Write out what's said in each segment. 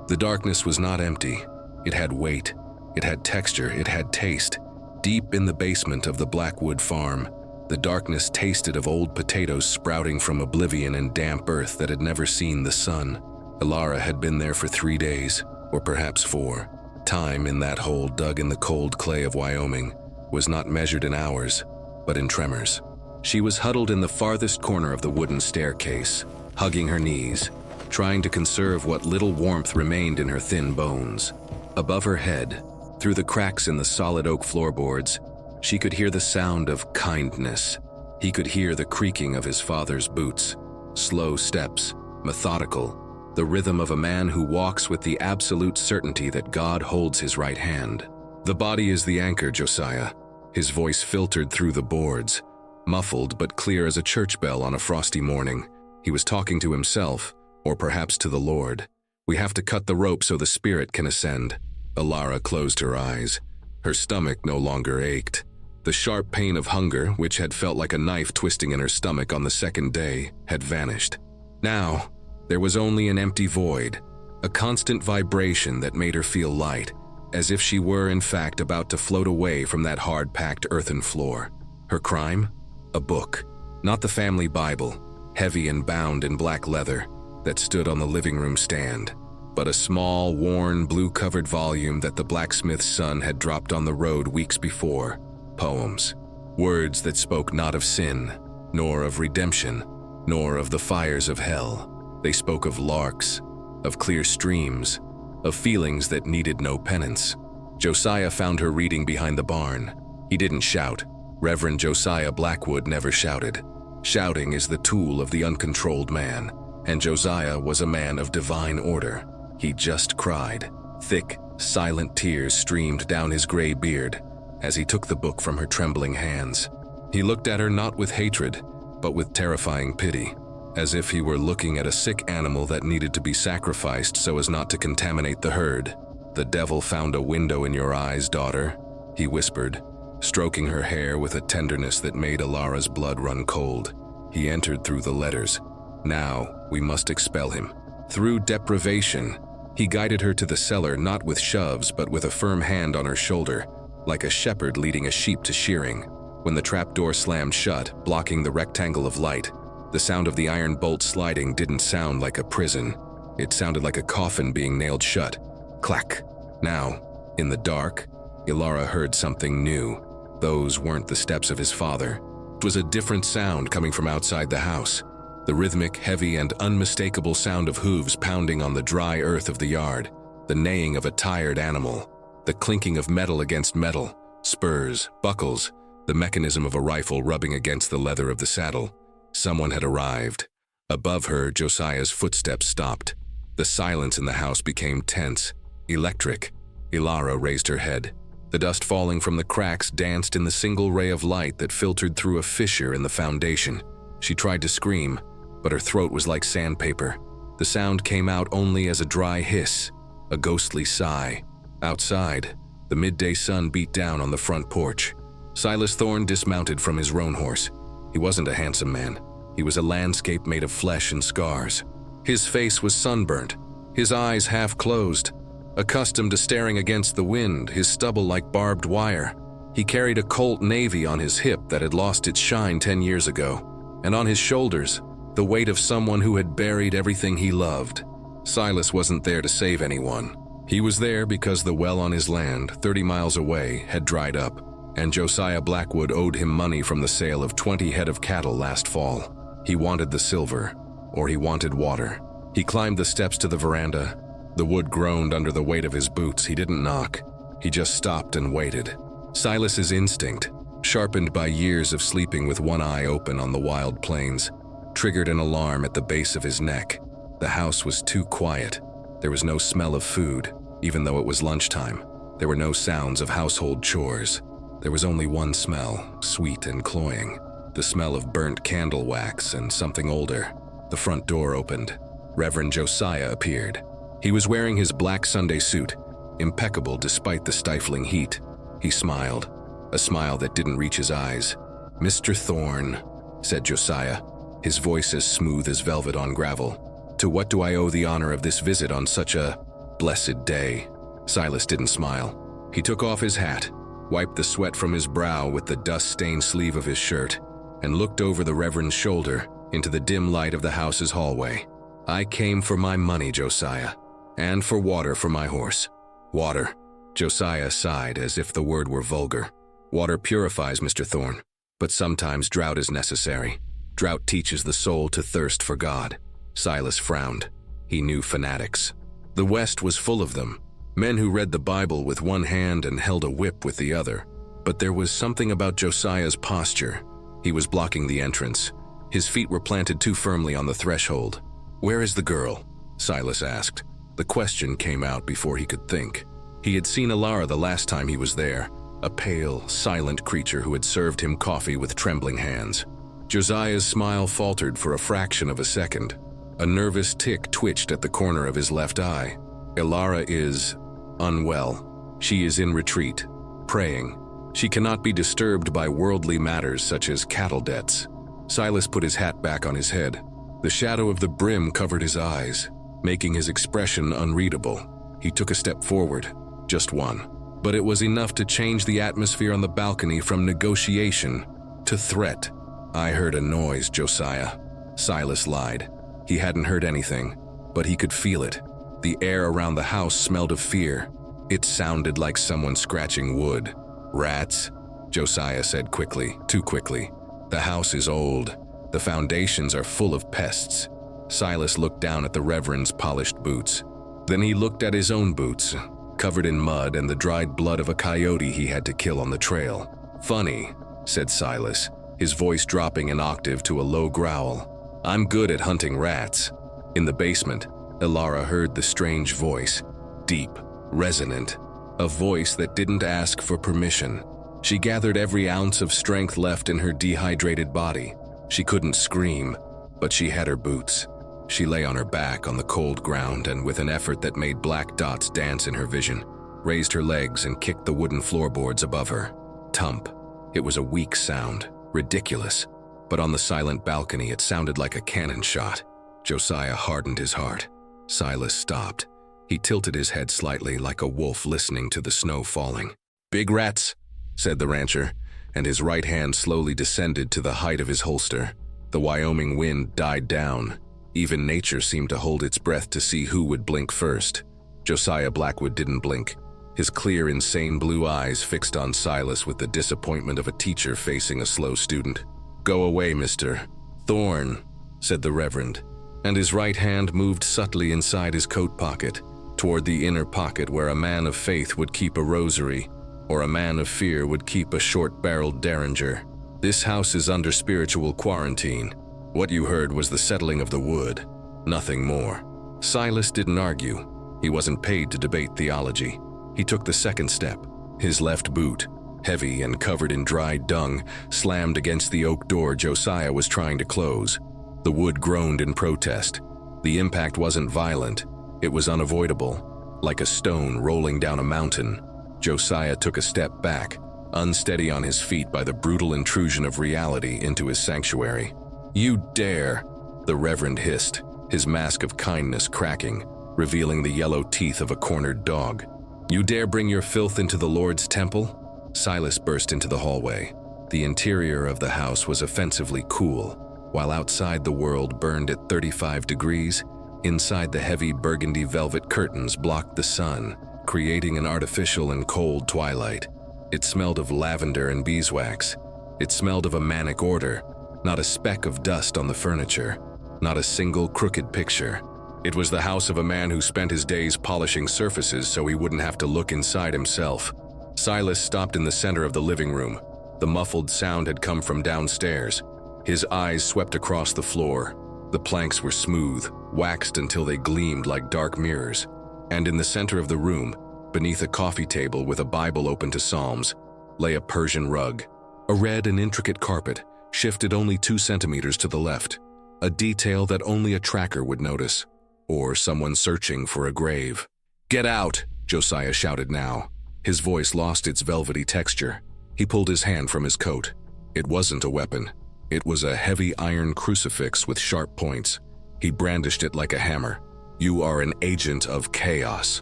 The darkness was not empty. It had weight, it had texture, it had taste. Deep in the basement of the Blackwood farm, the darkness tasted of old potatoes sprouting from oblivion and damp earth that had never seen the sun. Ilara had been there for 3 days, or perhaps 4. Time in that hole dug in the cold clay of Wyoming was not measured in hours, but in tremors. She was huddled in the farthest corner of the wooden staircase, hugging her knees, trying to conserve what little warmth remained in her thin bones. Above her head, through the cracks in the solid oak floorboards, she could hear the sound of kindness. He could hear the creaking of his father's boots, slow steps, methodical, the rhythm of a man who walks with the absolute certainty that God holds his right hand. "The body is the anchor, Josiah." His voice filtered through the boards, muffled but clear as a church bell on a frosty morning. He was talking to himself, or perhaps to the Lord. "We have to cut the rope so the spirit can ascend." Ilara closed her eyes. Her stomach no longer ached. The sharp pain of hunger, which had felt like a knife twisting in her stomach on the second day, had vanished. Now, there was only an empty void, a constant vibration that made her feel light, as if she were in fact about to float away from that hard-packed earthen floor. Her crime? A book. Not the family Bible, heavy and bound in black leather, that stood on the living room stand, but a small, worn, blue-covered volume that the blacksmith's son had dropped on the road weeks before. Poems. Words that spoke not of sin, nor of redemption, nor of the fires of hell. They spoke of larks, of clear streams, of feelings that needed no penance. Josiah found her reading behind the barn. He didn't shout. Reverend Josiah Blackwood never shouted. Shouting is the tool of the uncontrolled man, and Josiah was a man of divine order. He just cried. Thick, silent tears streamed down his gray beard as he took the book from her trembling hands. He looked at her not with hatred, but with terrifying pity, as if he were looking at a sick animal that needed to be sacrificed so as not to contaminate the herd. "The devil found a window in your eyes, daughter," he whispered, stroking her hair with a tenderness that made Ilara's blood run cold. He entered through the letters. Now we must expel him. Through deprivation, he guided her to the cellar not with shoves but with a firm hand on her shoulder, like a shepherd leading a sheep to shearing. When the trapdoor slammed shut, blocking the rectangle of light, the sound of the iron bolt sliding didn't sound like a prison. It sounded like a coffin being nailed shut. Clack. Now, in the dark, Ilara heard something new. Those weren't the steps of his father. It was a different sound coming from outside the house. The rhythmic, heavy, and unmistakable sound of hooves pounding on the dry earth of the yard. The neighing of a tired animal. The clinking of metal against metal. Spurs, buckles, the mechanism of a rifle rubbing against the leather of the saddle. Someone had arrived. Above her, Josiah's footsteps stopped. The silence in the house became tense, electric. Ilara raised her head. The dust falling from the cracks danced in the single ray of light that filtered through a fissure in the foundation. She tried to scream, but her throat was like sandpaper. The sound came out only as a dry hiss, a ghostly sigh. Outside, the midday sun beat down on the front porch. Silas Thorne dismounted from his roan horse. He wasn't a handsome man. He was a landscape made of flesh and scars. His face was sunburnt, his eyes half closed. Accustomed to staring against the wind, his stubble like barbed wire. He carried a Colt Navy on his hip that had lost its shine 10 years ago, and on his shoulders, the weight of someone who had buried everything he loved. Silas wasn't there to save anyone. He was there because the well on his land, 30 miles away, had dried up, and Josiah Blackwood owed him money from the sale of 20 head of cattle last fall. He wanted the silver, or he wanted water. He climbed the steps to the veranda. The wood groaned under the weight of his boots. He didn't knock. He just stopped and waited. Silas's instinct, sharpened by years of sleeping with one eye open on the wild plains, triggered an alarm at the base of his neck. The house was too quiet. There was no smell of food, even though it was lunchtime. There were no sounds of household chores. There was only one smell, sweet and cloying. The smell of burnt candle wax and something older. The front door opened. Reverend Josiah appeared. He was wearing his black Sunday suit, impeccable despite the stifling heat. He smiled, a smile that didn't reach his eyes. "Mr. Thorne," said Josiah, his voice as smooth as velvet on gravel. "To what do I owe the honor of this visit on such a blessed day. Silas didn't smile. He took off his hat, wiped the sweat from his brow with the dust-stained sleeve of his shirt, and looked over the Reverend's shoulder into the dim light of the house's hallway. I came for my money, Josiah, and for water for my horse. Water. Josiah sighed as if the word were vulgar. Water purifies, Mr. Thorne, but sometimes drought is necessary. Drought teaches the soul to thirst for God. Silas frowned. He knew fanatics. The West was full of them, men who read the Bible with one hand and held a whip with the other. But there was something about Josiah's posture. He was blocking the entrance. His feet were planted too firmly on the threshold. "Where is the girl?" Silas asked. The question came out before he could think. He had seen Alara the last time he was there, a pale, silent creature who had served him coffee with trembling hands. Josiah's smile faltered for a fraction of a second. A nervous tick twitched at the corner of his left eye. Alara is unwell. She is in retreat, praying. She cannot be disturbed by worldly matters such as cattle debts. Silas put his hat back on his head. The shadow of the brim covered his eyes, making his expression unreadable. He took a step forward, just one. But it was enough to change the atmosphere on the balcony from negotiation to threat. "I heard a noise, Josiah." Silas lied. He hadn't heard anything, but he could feel it. The air around the house smelled of fear. It sounded like someone scratching wood. "Rats," Josiah said quickly, too quickly. "The house is old. The foundations are full of pests." Silas looked down at the Reverend's polished boots. Then he looked at his own boots, covered in mud and the dried blood of a coyote he had to kill on the trail. "Funny," said Silas, his voice dropping an octave to a low growl. "I'm good at hunting rats." In the basement, Alara heard the strange voice, deep, resonant, a voice that didn't ask for permission. She gathered every ounce of strength left in her dehydrated body. She couldn't scream, but she had her boots. She lay on her back on the cold ground and with an effort that made black dots dance in her vision, raised her legs and kicked the wooden floorboards above her. Thump. It was a weak sound, ridiculous, but on the silent balcony it sounded like a cannon shot. Josiah hardened his heart. Silas stopped. He tilted his head slightly like a wolf listening to the snow falling. "Big rats," said the rancher, and his right hand slowly descended to the height of his holster. The Wyoming wind died down. Even nature seemed to hold its breath to see who would blink first. Josiah Blackwood didn't blink, his clear, insane blue eyes fixed on Silas with the disappointment of a teacher facing a slow student. "Go away, Mr. Thorne," said the Reverend, and his right hand moved subtly inside his coat pocket, toward the inner pocket where a man of faith would keep a rosary, or a man of fear would keep a short-barreled derringer. "This house is under spiritual quarantine. What you heard was the settling of the wood, nothing more." Silas didn't argue. He wasn't paid to debate theology. He took the second step. His left boot, heavy and covered in dried dung, slammed against the oak door Josiah was trying to close. The wood groaned in protest. The impact wasn't violent. It was unavoidable, like a stone rolling down a mountain. Josiah took a step back, unsteady on his feet by the brutal intrusion of reality into his sanctuary. "You dare!" the Reverend hissed, his mask of kindness cracking, revealing the yellow teeth of a cornered dog. "You dare bring your filth into the Lord's temple?" Silas burst into the hallway. The interior of the house was offensively cool. While outside the world burned at 35 degrees, inside the heavy burgundy velvet curtains blocked the sun, creating an artificial and cold twilight. It smelled of lavender and beeswax. It smelled of a manic order, not a speck of dust on the furniture, not a single crooked picture. It was the house of a man who spent his days polishing surfaces so he wouldn't have to look inside himself. Silas stopped in the center of the living room. The muffled sound had come from downstairs. His eyes swept across the floor. The planks were smooth, waxed until they gleamed like dark mirrors. And in the center of the room, beneath a coffee table with a Bible open to Psalms, lay a Persian rug. A red and intricate carpet, shifted only 2 centimeters to the left, a detail that only a tracker would notice, or someone searching for a grave. "Get out!" Josiah shouted now. His voice lost its velvety texture. He pulled his hand from his coat. It wasn't a weapon. It was a heavy iron crucifix with sharp points. He brandished it like a hammer. "You are an agent of chaos."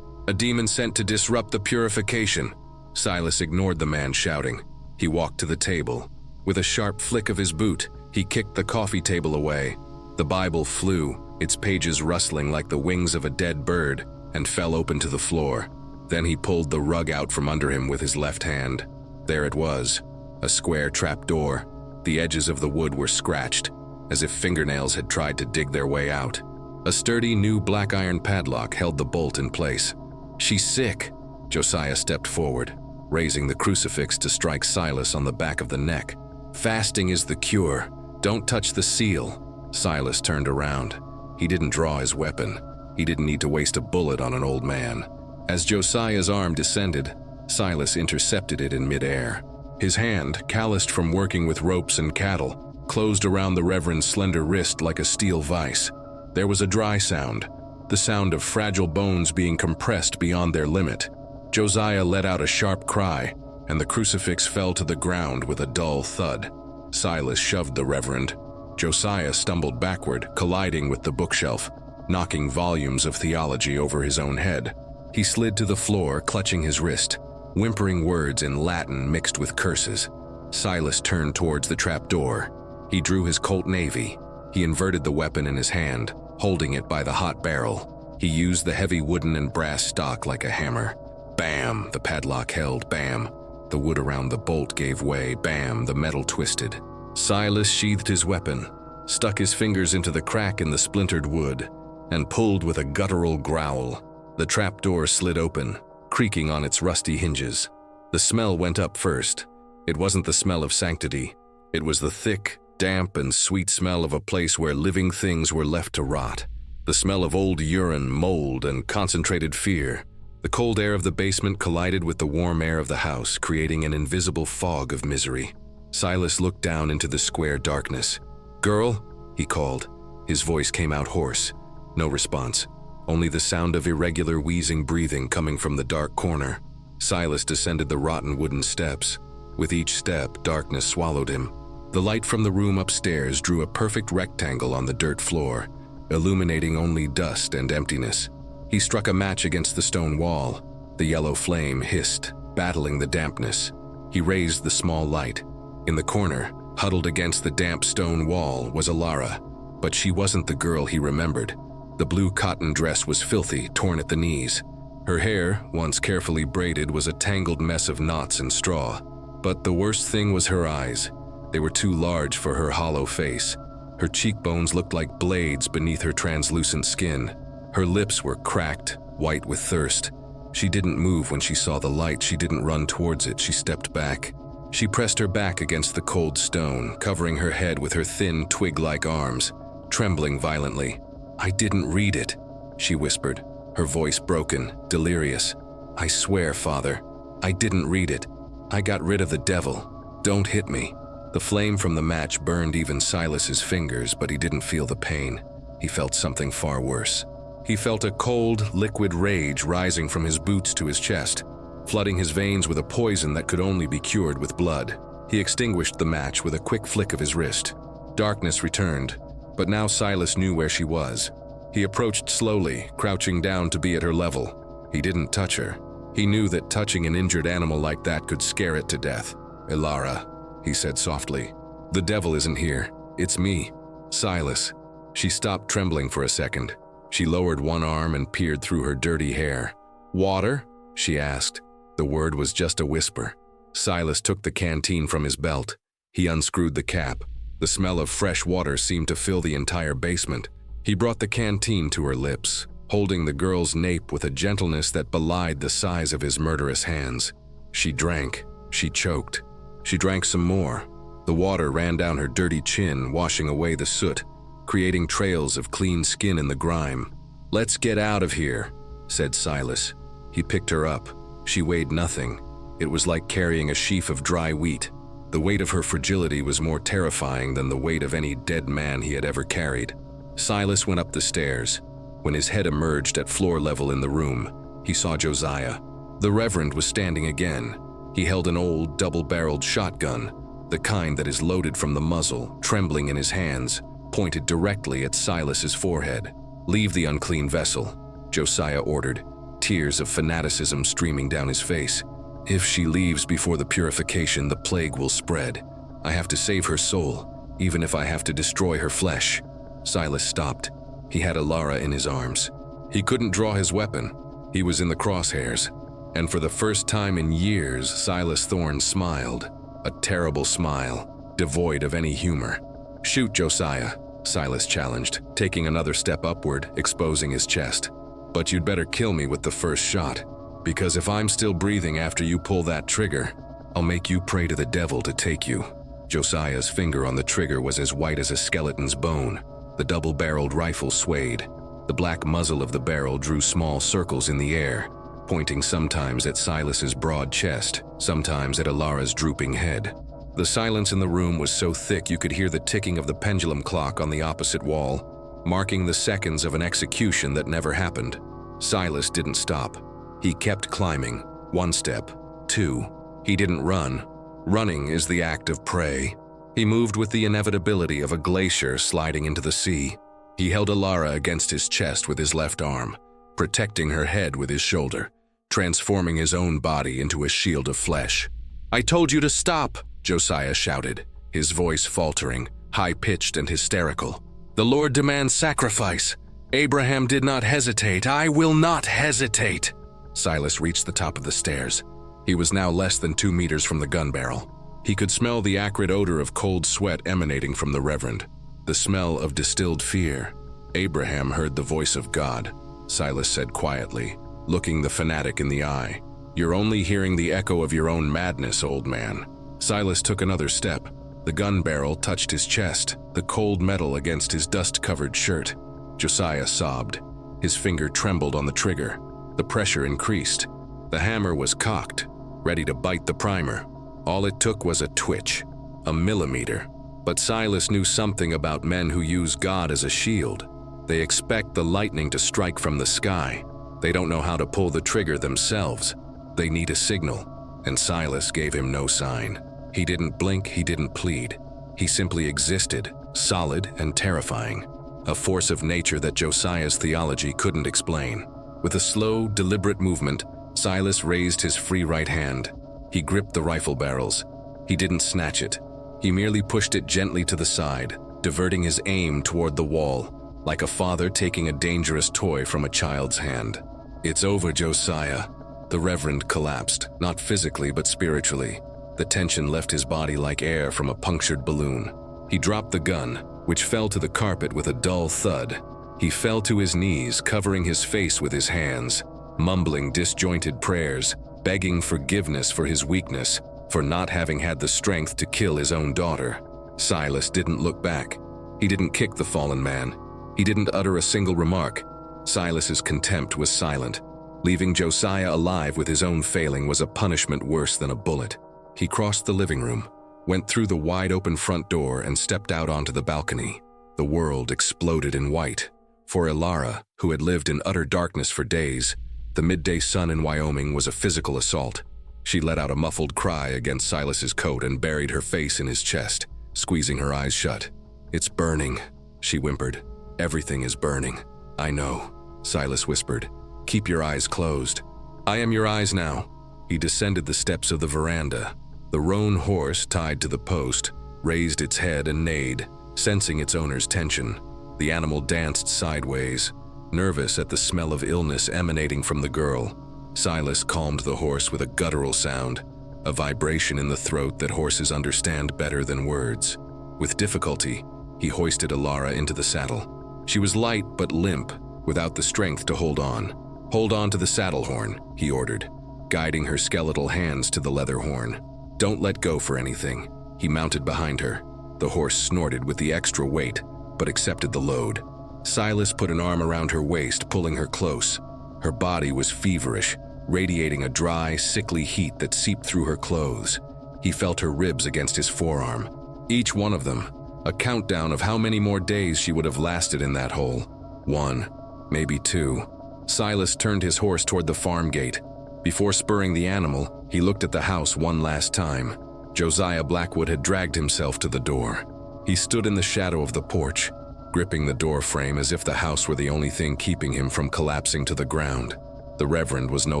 A demon sent to disrupt the purification. Silas ignored the man shouting. He walked to the table. With a sharp flick of his boot, he kicked the coffee table away. The Bible flew, its pages rustling like the wings of a dead bird, and fell open to the floor. Then he pulled the rug out from under him with his left hand. There it was, a square trapdoor. The edges of the wood were scratched, as if fingernails had tried to dig their way out. A sturdy new black iron padlock held the bolt in place. "She's sick." Josiah stepped forward, raising the crucifix to strike Silas on the back of the neck. "Fasting is the cure. Don't touch the seal." Silas turned around. He didn't draw his weapon. He didn't need to waste a bullet on an old man. As Josiah's arm descended, Silas intercepted it in midair. His hand, calloused from working with ropes and cattle, closed around the Reverend's slender wrist like a steel vise. There was a dry sound, the sound of fragile bones being compressed beyond their limit. Josiah let out a sharp cry, and the crucifix fell to the ground with a dull thud. Silas shoved the Reverend. Josiah stumbled backward, colliding with the bookshelf, knocking volumes of theology over his own head. He slid to the floor, clutching his wrist, whimpering words in Latin mixed with curses. Silas turned towards the trapdoor. He drew his Colt Navy. He inverted the weapon in his hand, holding it by the hot barrel. He used the heavy wooden and brass stock like a hammer. Bam! The padlock held. Bam! The wood around the bolt gave way. Bam! The metal twisted. Silas sheathed his weapon, stuck his fingers into the crack in the splintered wood, and pulled with a guttural growl. The trapdoor slid open, creaking on its rusty hinges. The smell went up first. It wasn't the smell of sanctity. It was the thick, damp, and sweet smell of a place where living things were left to rot. The smell of old urine, mold, and concentrated fear. The cold air of the basement collided with the warm air of the house, creating an invisible fog of misery. Silas looked down into the square darkness. "Girl?" he called. His voice came out hoarse. No response. Only the sound of irregular wheezing breathing coming from the dark corner. Silas descended the rotten wooden steps. With each step, darkness swallowed him. The light from the room upstairs drew a perfect rectangle on the dirt floor, illuminating only dust and emptiness. He struck a match against the stone wall. The yellow flame hissed, battling the dampness. He raised the small light. In the corner, huddled against the damp stone wall, was Alara, but she wasn't the girl he remembered. The blue cotton dress was filthy, torn at the knees. Her hair, once carefully braided, was a tangled mess of knots and straw. But the worst thing was her eyes. They were too large for her hollow face. Her cheekbones looked like blades beneath her translucent skin. Her lips were cracked, white with thirst. She didn't move when she saw the light. She didn't run towards it. She stepped back. She pressed her back against the cold stone, covering her head with her thin, twig-like arms, trembling violently. "I didn't read it," she whispered, her voice broken, delirious. "I swear, Father, I didn't read it. I got rid of the devil. Don't hit me." The flame from the match burned even Silas's fingers, but he didn't feel the pain. He felt something far worse. He felt a cold, liquid rage rising from his boots to his chest, flooding his veins with a poison that could only be cured with blood. He extinguished the match with a quick flick of his wrist. Darkness returned, but now Silas knew where she was. He approached slowly, crouching down to be at her level. He didn't touch her. He knew that touching an injured animal like that could scare it to death. "Alara," he said softly. "The devil isn't here. It's me, Silas." She stopped trembling for a second. She lowered one arm and peered through her dirty hair. "Water?" she asked. The word was just a whisper. Silas took the canteen from his belt. He unscrewed the cap. The smell of fresh water seemed to fill the entire basement. He brought the canteen to her lips, holding the girl's nape with a gentleness that belied the size of his murderous hands. She drank. She choked. She drank some more. The water ran down her dirty chin, washing away the soot, creating trails of clean skin in the grime. "Let's get out of here," said Silas. He picked her up. She weighed nothing. It was like carrying a sheaf of dry wheat. The weight of her fragility was more terrifying than the weight of any dead man he had ever carried. Silas went up the stairs. When his head emerged at floor level in the room, he saw Josiah. The Reverend was standing again. He held an old, double-barreled shotgun, the kind that is loaded from the muzzle, trembling in his hands, pointed directly at Silas's forehead. "Leave the unclean vessel," Josiah ordered. tears of fanaticism streaming down his face. If she leaves before the purification, the plague will spread. I have to save her soul, even if I have to destroy her flesh. Silas stopped. He had Alara in his arms. He couldn't draw his weapon. He was in the crosshairs. And for the first time in years, Silas Thorne smiled. A terrible smile, devoid of any humor. "Shoot, Josiah," Silas challenged, taking another step upward, exposing his chest. "But you'd better kill me with the first shot, because if I'm still breathing after you pull that trigger, I'll make you pray to the devil to take you." Josiah's finger on the trigger was as white as a skeleton's bone. The double-barreled rifle swayed. The black muzzle of the barrel drew small circles in the air, pointing sometimes at Silas's broad chest, sometimes at Alara's drooping head. The silence in the room was so thick you could hear the ticking of the pendulum clock on the opposite wall, marking the seconds of an execution that never happened. Silas didn't stop. He kept climbing. 1 step, 2. He didn't run. Running is the act of prey. He moved with the inevitability of a glacier sliding into the sea. He held Alara against his chest with his left arm, protecting her head with his shoulder, transforming his own body into a shield of flesh. "I told you to stop!" Josiah shouted, his voice faltering, high-pitched and hysterical. "The Lord demands sacrifice. Abraham did not hesitate. I will not hesitate." Silas reached the top of the stairs. He was now less than 2 meters from the gun barrel. He could smell the acrid odor of cold sweat emanating from the Reverend, the smell of distilled fear. "Abraham heard the voice of God," Silas said quietly, looking the fanatic in the eye. "You're only hearing the echo of your own madness, old man." Silas took another step. The gun barrel touched his chest, the cold metal against his dust-covered shirt. Josiah sobbed. His finger trembled on the trigger. The pressure increased. The hammer was cocked, ready to bite the primer. All it took was a twitch, a millimeter. But Silas knew something about men who use God as a shield. They expect the lightning to strike from the sky. They don't know how to pull the trigger themselves. They need a signal, and Silas gave him no sign. He didn't blink, he didn't plead. He simply existed, solid and terrifying, a force of nature that Josiah's theology couldn't explain. With a slow, deliberate movement, Silas raised his free right hand. He gripped the rifle barrels. He didn't snatch it. He merely pushed it gently to the side, diverting his aim toward the wall, like a father taking a dangerous toy from a child's hand. "It's over, Josiah." The Reverend collapsed, not physically but spiritually. The tension left his body like air from a punctured balloon. He dropped the gun, which fell to the carpet with a dull thud. He fell to his knees, covering his face with his hands, mumbling disjointed prayers, begging forgiveness for his weakness, for not having had the strength to kill his own daughter. Silas didn't look back. He didn't kick the fallen man. He didn't utter a single remark. Silas's contempt was silent. Leaving Josiah alive with his own failing was a punishment worse than a bullet. He crossed the living room, went through the wide-open front door and stepped out onto the balcony. The world exploded in white. For Alara, who had lived in utter darkness for days, the midday sun in Wyoming was a physical assault. She let out a muffled cry against Silas's coat and buried her face in his chest, squeezing her eyes shut. "It's burning," she whimpered. "Everything is burning." "I know," Silas whispered. "Keep your eyes closed." "I am your eyes now." He descended the steps of the veranda. The roan horse, tied to the post, raised its head and neighed, sensing its owner's tension. The animal danced sideways, nervous at the smell of illness emanating from the girl. Silas calmed the horse with a guttural sound, a vibration in the throat that horses understand better than words. With difficulty, he hoisted Alara into the saddle. She was light but limp, without the strength to hold on. "Hold on to the saddle horn," he ordered, guiding her skeletal hands to the leather horn. "Don't let go for anything." He mounted behind her. The horse snorted with the extra weight, but accepted the load. Silas put an arm around her waist, pulling her close. Her body was feverish, radiating a dry, sickly heat that seeped through her clothes. He felt her ribs against his forearm. Each one of them, a countdown of how many more days she would have lasted in that hole. 1, maybe 2. Silas turned his horse toward the farm gate. Before spurring the animal, he looked at the house one last time. Josiah Blackwood had dragged himself to the door. He stood in the shadow of the porch, gripping the door frame as if the house were the only thing keeping him from collapsing to the ground. The Reverend was no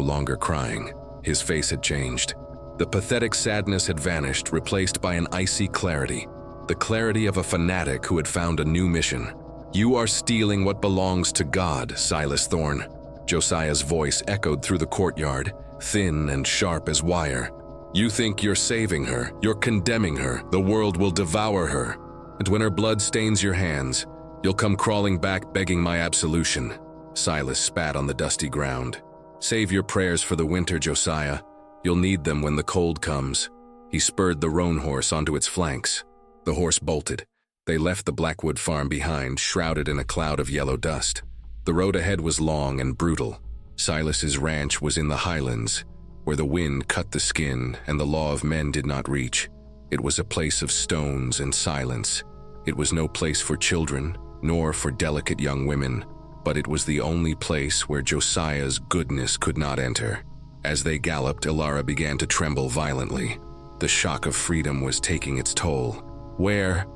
longer crying. His face had changed. The pathetic sadness had vanished, replaced by an icy clarity. The clarity of a fanatic who had found a new mission. "You are stealing what belongs to God, Silas Thorne." Josiah's voice echoed through the courtyard, thin and sharp as wire. "You think you're saving her, you're condemning her, the world will devour her. And when her blood stains your hands, you'll come crawling back begging my absolution." Silas spat on the dusty ground. "Save your prayers for the winter, Josiah. You'll need them when the cold comes." He spurred the roan horse onto its flanks. The horse bolted. They left the Blackwood farm behind, shrouded in a cloud of yellow dust. The road ahead was long and brutal. Silas's ranch was in the highlands, where the wind cut the skin and the law of men did not reach. It was a place of stones and silence. It was no place for children, nor for delicate young women, but it was the only place where Josiah's goodness could not enter. As they galloped, Ilara began to tremble violently. The shock of freedom was taking its toll. Where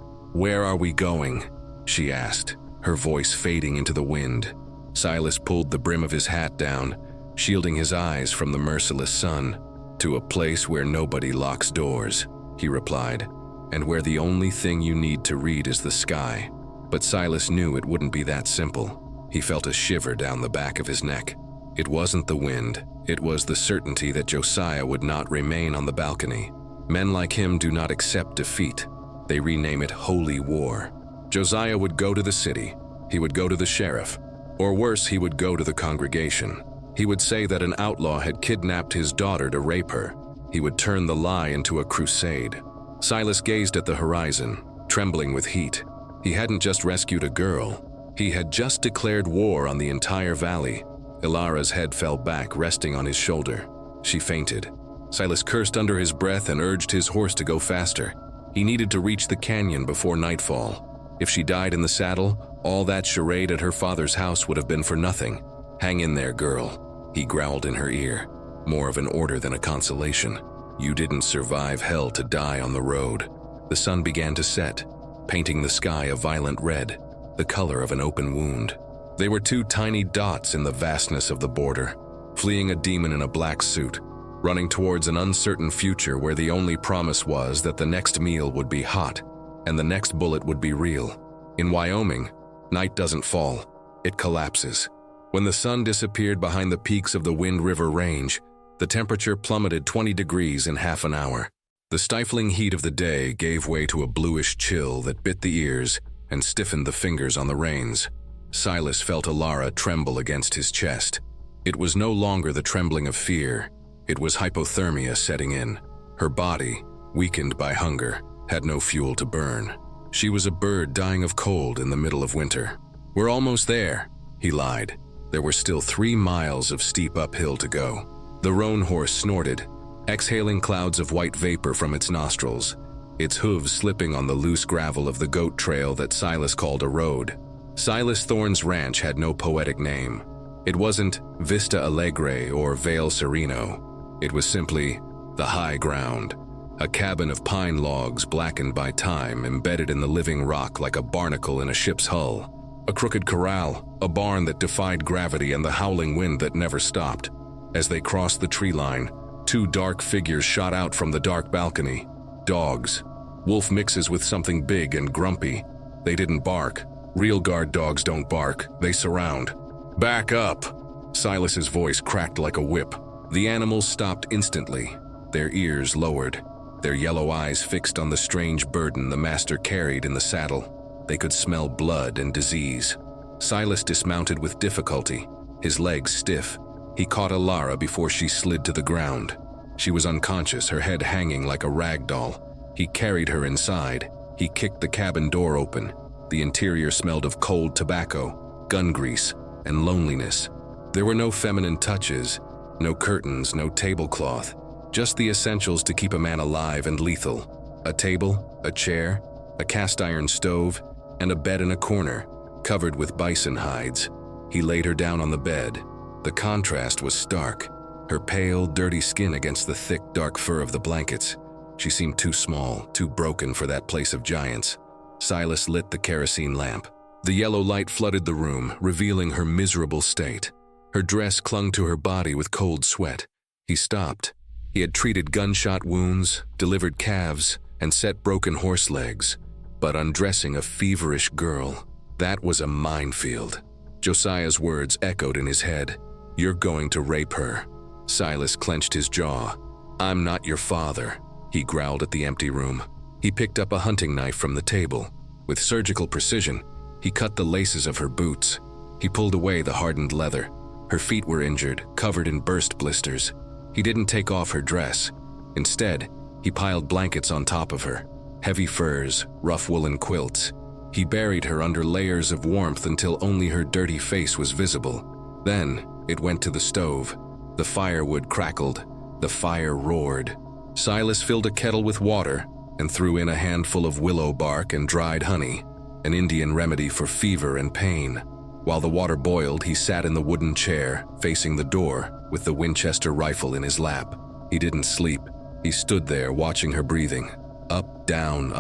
are we going?" she asked, her voice fading into the wind. Silas pulled the brim of his hat down, shielding his eyes from the merciless sun. "To a place where nobody locks doors," he replied, "and where the only thing you need to read is the sky." But Silas knew it wouldn't be that simple. He felt a shiver down the back of his neck. It wasn't the wind, it was the certainty that Josiah would not remain on the balcony. Men like him do not accept defeat. They rename it holy war. Josiah would go to the city. He would go to the sheriff. Or worse, he would go to the congregation. He would say that an outlaw had kidnapped his daughter to rape her. He would turn the lie into a crusade. Silas gazed at the horizon, trembling with heat. He hadn't just rescued a girl. He had just declared war on the entire valley. Ilara's head fell back, resting on his shoulder. She fainted. Silas cursed under his breath and urged his horse to go faster. He needed to reach the canyon before nightfall. If she died in the saddle, all that charade at her father's house would have been for nothing. "Hang in there, girl," he growled in her ear, more of an order than a consolation. "You didn't survive hell to die on the road." The sun began to set, painting the sky a violent red, the color of an open wound. They were two tiny dots in the vastness of the border, fleeing a demon in a black suit, running towards an uncertain future where the only promise was that the next meal would be hot and the next bullet would be real. In Wyoming, night doesn't fall, it collapses. When the sun disappeared behind the peaks of the Wind River Range, the temperature plummeted 20 degrees in half an hour. The stifling heat of the day gave way to a bluish chill that bit the ears and stiffened the fingers on the reins. Silas felt Ilara tremble against his chest. It was no longer the trembling of fear. It was hypothermia setting in. Her body, weakened by hunger, had no fuel to burn. She was a bird dying of cold in the middle of winter. "We're almost there," he lied. There were still 3 miles of steep uphill to go. The roan horse snorted, exhaling clouds of white vapor from its nostrils, its hooves slipping on the loose gravel of the goat trail that Silas called a road. Silas Thorne's ranch had no poetic name. It wasn't Vista Alegre or Vale Sereno. It was simply the high ground, a cabin of pine logs blackened by time, embedded in the living rock like a barnacle in a ship's hull. A crooked corral, a barn that defied gravity and the howling wind that never stopped. As they crossed the tree line, 2 dark figures shot out from the dark balcony. Dogs. Wolf mixes with something big and grumpy. They didn't bark. Real guard dogs don't bark, they surround. "Back up!" Silas's voice cracked like a whip. The animals stopped instantly, their ears lowered, their yellow eyes fixed on the strange burden the master carried in the saddle. They could smell blood and disease. Silas dismounted with difficulty, his legs stiff. He caught Ilara before she slid to the ground. She was unconscious, her head hanging like a rag doll. He carried her inside. He kicked the cabin door open. The interior smelled of cold tobacco, gun grease, and loneliness. There were no feminine touches, no curtains, no tablecloth, just the essentials to keep a man alive and lethal. A table, a chair, a cast-iron stove, and a bed in a corner, covered with bison hides. He laid her down on the bed. The contrast was stark, her pale, dirty skin against the thick, dark fur of the blankets. She seemed too small, too broken for that place of giants. Silas lit the kerosene lamp. The yellow light flooded the room, revealing her miserable state. Her dress clung to her body with cold sweat. He stopped. He had treated gunshot wounds, delivered calves, and set broken horse legs. But undressing a feverish girl, that was a minefield. Josiah's words echoed in his head. "You're going to rape her." Silas clenched his jaw. "I'm not your father," he growled at the empty room. He picked up a hunting knife from the table. With surgical precision, he cut the laces of her boots. He pulled away the hardened leather. Her feet were injured, covered in burst blisters. He didn't take off her dress. Instead, he piled blankets on top of her. Heavy furs, rough woolen quilts. He buried her under layers of warmth until only her dirty face was visible. Then, it went to the stove. The firewood crackled. The fire roared. Silas filled a kettle with water and threw in a handful of willow bark and dried honey, an Indian remedy for fever and pain. While the water boiled, he sat in the wooden chair, facing the door, with the Winchester rifle in his lap. He didn't sleep. He stood there watching her breathing. Up, down,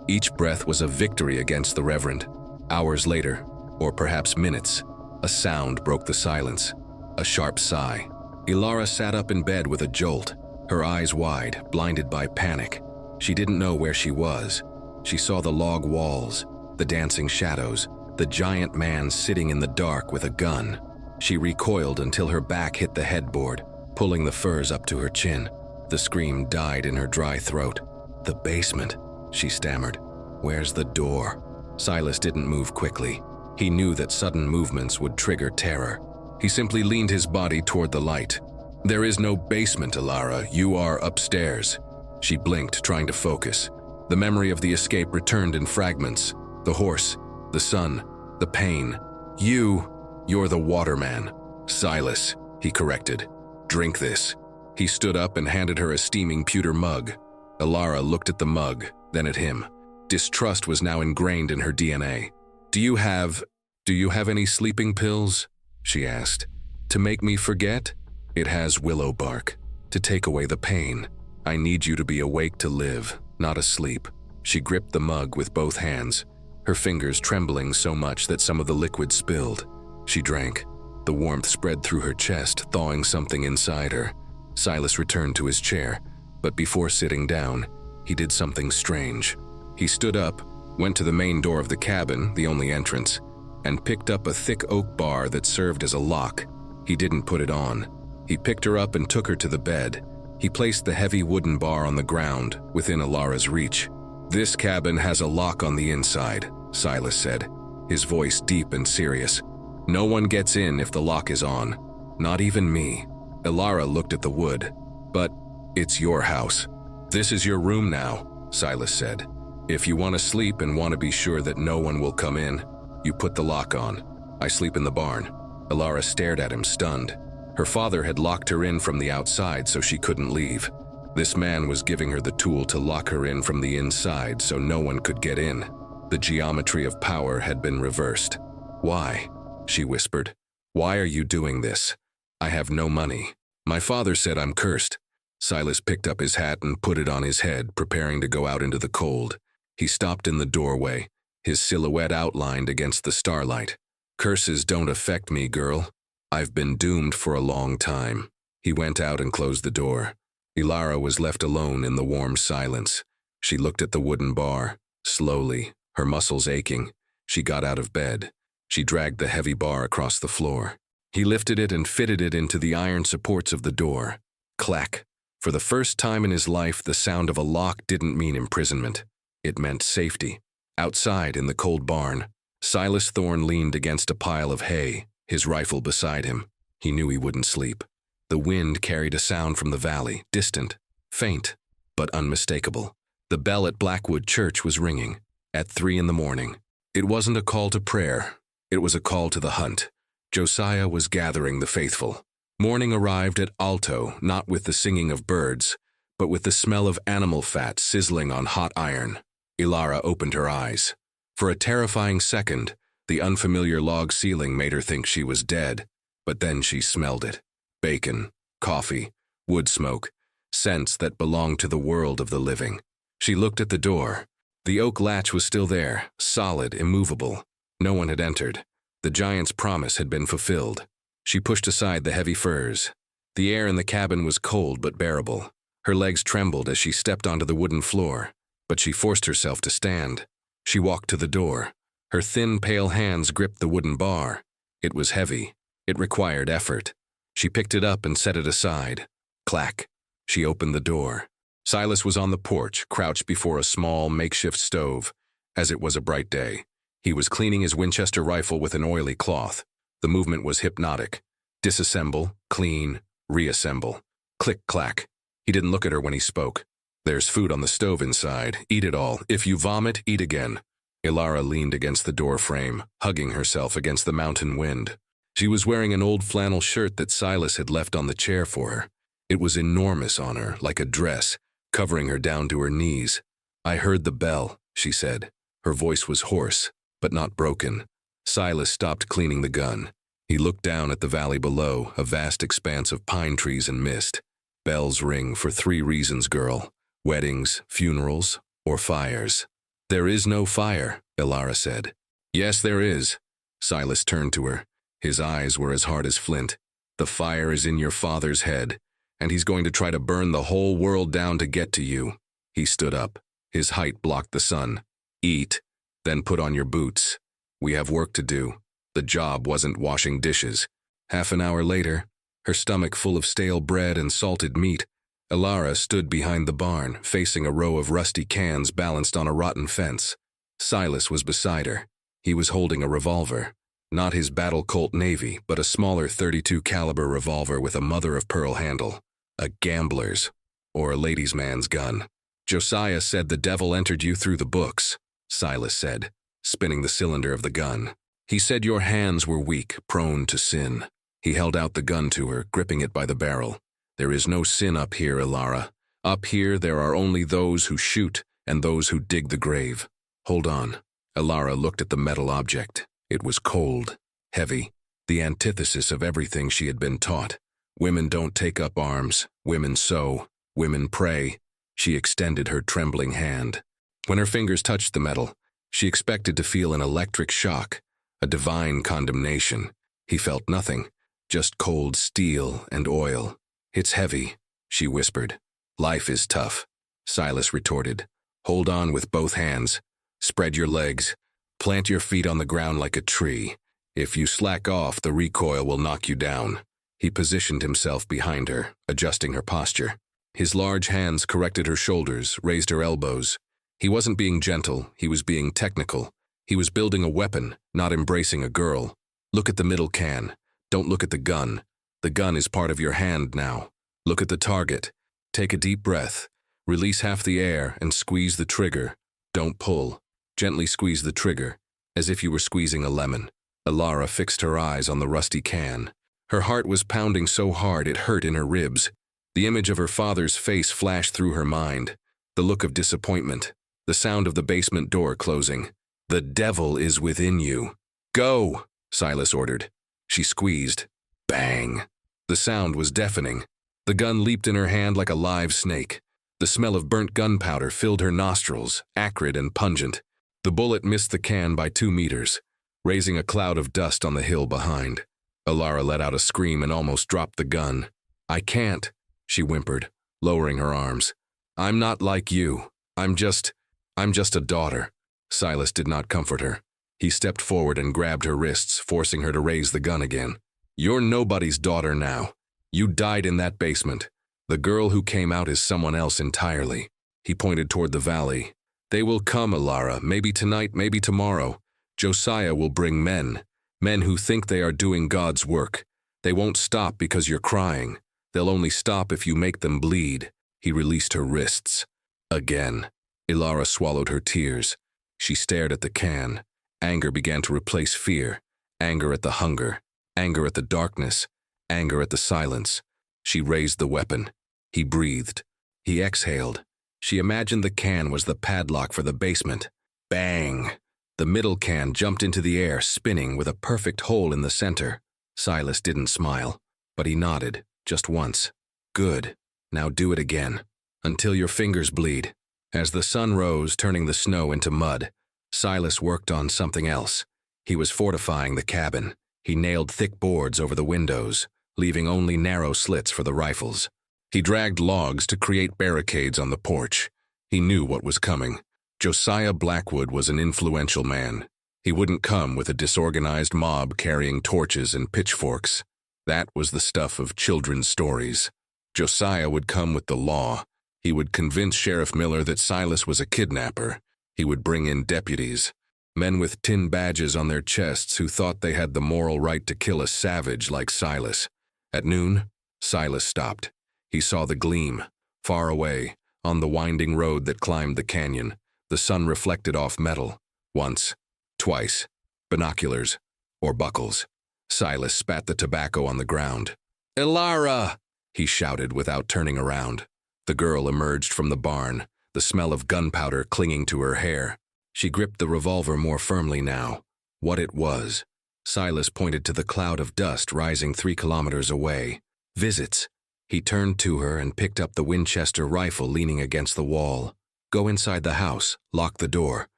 Each breath was a victory against the Reverend. Hours later, or perhaps minutes, a sound broke the silence. A sharp sigh. Ilara sat up in bed with a jolt, her eyes wide, blinded by panic. She didn't know where she was. She saw the log walls, the dancing shadows, the giant man sitting in the dark with a gun. She recoiled until her back hit the headboard, pulling the furs up to her chin. The scream died in her dry throat. "The basement," she stammered. "Where's the door?" Silas didn't move quickly. He knew that sudden movements would trigger terror. He simply leaned his body toward the light. "There is no basement, Ilara. You are upstairs." She blinked, trying to focus. The memory of the escape returned in fragments. The horse, the sun, the pain. You're the waterman." "Silas," he corrected. "Drink this." He stood up and handed her a steaming pewter mug. Ilara looked at the mug, then at him. Distrust was now ingrained in her DNA. Do you have any sleeping pills?" she asked. "To make me forget?" "It has willow bark. To take away the pain. I need you to be awake to live, not asleep." She gripped the mug with both hands, her fingers trembling so much that some of the liquid spilled. She drank. The warmth spread through her chest, thawing something inside her. Silas returned to his chair, but before sitting down, he did something strange. He stood up, went to the main door of the cabin, the only entrance, and picked up a thick oak bar that served as a lock. He didn't put it on. He picked her up and took her to the bed. He placed the heavy wooden bar on the ground, within Ilara's reach. "This cabin has a lock on the inside," Silas said, his voice deep and serious. "No one gets in if the lock is on. Not even me." Ilara looked at the wood. "But it's your house. This is your room now," Silas said. "If you want to sleep and want to be sure that no one will come in, you put the lock on. I sleep in the barn." Ilara stared at him, stunned. Her father had locked her in from the outside so she couldn't leave. This man was giving her the tool to lock her in from the inside so no one could get in. The geometry of power had been reversed. "Why?" she whispered. "Why are you doing this? I have no money. My father said I'm cursed." Silas picked up his hat and put it on his head, preparing to go out into the cold. He stopped in the doorway, his silhouette outlined against the starlight. "Curses don't affect me, girl. I've been doomed for a long time." He went out and closed the door. Ilara was left alone in the warm silence. She looked at the wooden bar. Slowly, her muscles aching, she got out of bed. She dragged the heavy bar across the floor. He lifted it and fitted it into the iron supports of the door. Clack. For the first time in his life, the sound of a lock didn't mean imprisonment. It meant safety. Outside, in the cold barn, Silas Thorne leaned against a pile of hay, his rifle beside him. He knew he wouldn't sleep. The wind carried a sound from the valley, distant, faint, but unmistakable. The bell at Blackwood Church was ringing, at 3 a.m. It wasn't a call to prayer. It was a call to the hunt. Josiah was gathering the faithful. Morning arrived at Alto, not with the singing of birds, but with the smell of animal fat sizzling on hot iron. Ilara opened her eyes. For a terrifying second, the unfamiliar log ceiling made her think she was dead, but then she smelled it. Bacon, coffee, wood smoke, scents that belonged to the world of the living. She looked at the door. The oak latch was still there, solid, immovable. No one had entered. The giant's promise had been fulfilled. She pushed aside the heavy furs. The air in the cabin was cold but bearable. Her legs trembled as she stepped onto the wooden floor, but she forced herself to stand. She walked to the door. Her thin, pale hands gripped the wooden bar. It was heavy. It required effort. She picked it up and set it aside. Clack. She opened the door. Silas was on the porch, crouched before a small, makeshift stove, as it was a bright day. He was cleaning his Winchester rifle with an oily cloth. The movement was hypnotic. Disassemble, clean, reassemble. Click-clack. He didn't look at her when he spoke. There's food on the stove inside. Eat it all. If you vomit, eat again. Ilara leaned against the door frame, hugging herself against the mountain wind. She was wearing an old flannel shirt that Silas had left on the chair for her. It was enormous on her, like a dress, covering her down to her knees. I heard the bell, she said. Her voice was hoarse, but not broken. Silas stopped cleaning the gun. He looked down at the valley below, a vast expanse of pine trees and mist. Bells ring for 3 reasons, girl. Weddings, funerals, or fires. There is no fire, Ilara said. Yes, there is. Silas turned to her. His eyes were as hard as flint. The fire is in your father's head, and he's going to try to burn the whole world down to get to you. He stood up. His height blocked the sun. Eat, then put on your boots. We have work to do. The job wasn't washing dishes. Half an hour later, her stomach full of stale bread and salted meat, Ilara stood behind the barn, facing a row of rusty cans balanced on a rotten fence. Silas was beside her. He was holding a revolver. Not his battle Colt Navy, but a smaller .32 caliber revolver with a mother-of-pearl handle. A gambler's, or a ladies' man's gun. Josiah said the devil entered you through the books, Silas said, spinning the cylinder of the gun. He said your hands were weak, prone to sin. He held out the gun to her, gripping it by the barrel. There is no sin up here, Ilara. Up here there are only those who shoot and those who dig the grave. Hold on. Ilara looked at the metal object. It was cold, heavy, the antithesis of everything she had been taught. Women don't take up arms. Women sew. Women pray. She extended her trembling hand. When her fingers touched the metal, she expected to feel an electric shock, a divine condemnation. He felt nothing, just cold steel and oil. It's heavy, she whispered. Life is tough, Silas retorted. Hold on with both hands. Spread your legs. Plant your feet on the ground like a tree. If you slack off, the recoil will knock you down. He positioned himself behind her, adjusting her posture. His large hands corrected her shoulders, raised her elbows. He wasn't being gentle, he was being technical. He was building a weapon, not embracing a girl. Look at the middle can. Don't look at the gun. The gun is part of your hand now. Look at the target. Take a deep breath. Release half the air and squeeze the trigger. Don't pull. Gently squeeze the trigger, as if you were squeezing a lemon. Ilara fixed her eyes on the rusty can. Her heart was pounding so hard it hurt in her ribs. The image of her father's face flashed through her mind. The look of disappointment. The sound of the basement door closing. The devil is within you. Go, Silas ordered. She squeezed. Bang. The sound was deafening. The gun leaped in her hand like a live snake. The smell of burnt gunpowder filled her nostrils, acrid and pungent. The bullet missed the can by 2 meters, raising a cloud of dust on the hill behind. Ilara let out a scream and almost dropped the gun. I can't, she whimpered, lowering her arms. I'm not like you. I'm just a daughter. Silas did not comfort her. He stepped forward and grabbed her wrists, forcing her to raise the gun again. You're nobody's daughter now. You died in that basement. The girl who came out is someone else entirely. He pointed toward the valley. They will come, Ilara, maybe tonight, maybe tomorrow. Josiah will bring men who think they are doing God's work. They won't stop because you're crying. They'll only stop if you make them bleed. He released her wrists. Again. Ilara swallowed her tears. She stared at the can. Anger began to replace fear. Anger at the hunger. Anger at the darkness. Anger at the silence. She raised the weapon. He breathed. He exhaled. She imagined the can was the padlock for the basement. Bang! The middle can jumped into the air, spinning with a perfect hole in the center. Silas didn't smile, but he nodded, just once. Good. Now do it again. Until your fingers bleed. As the sun rose, turning the snow into mud, Silas worked on something else. He was fortifying the cabin. He nailed thick boards over the windows, leaving only narrow slits for the rifles. He dragged logs to create barricades on the porch. He knew what was coming. Josiah Blackwood was an influential man. He wouldn't come with a disorganized mob carrying torches and pitchforks. That was the stuff of children's stories. Josiah would come with the law. He would convince Sheriff Miller that Silas was a kidnapper. He would bring in deputies, men with tin badges on their chests who thought they had the moral right to kill a savage like Silas. At noon, Silas stopped. He saw the gleam, far away, on the winding road that climbed the canyon. The sun reflected off metal. Once, twice, binoculars, or buckles. Silas spat the tobacco on the ground. "Elara!" he shouted without turning around. The girl emerged from the barn, the smell of gunpowder clinging to her hair. She gripped the revolver more firmly now. What it was. Silas pointed to the cloud of dust rising 3 kilometers away. Visits. He turned to her and picked up the Winchester rifle leaning against the wall. "Go inside the house, lock the door.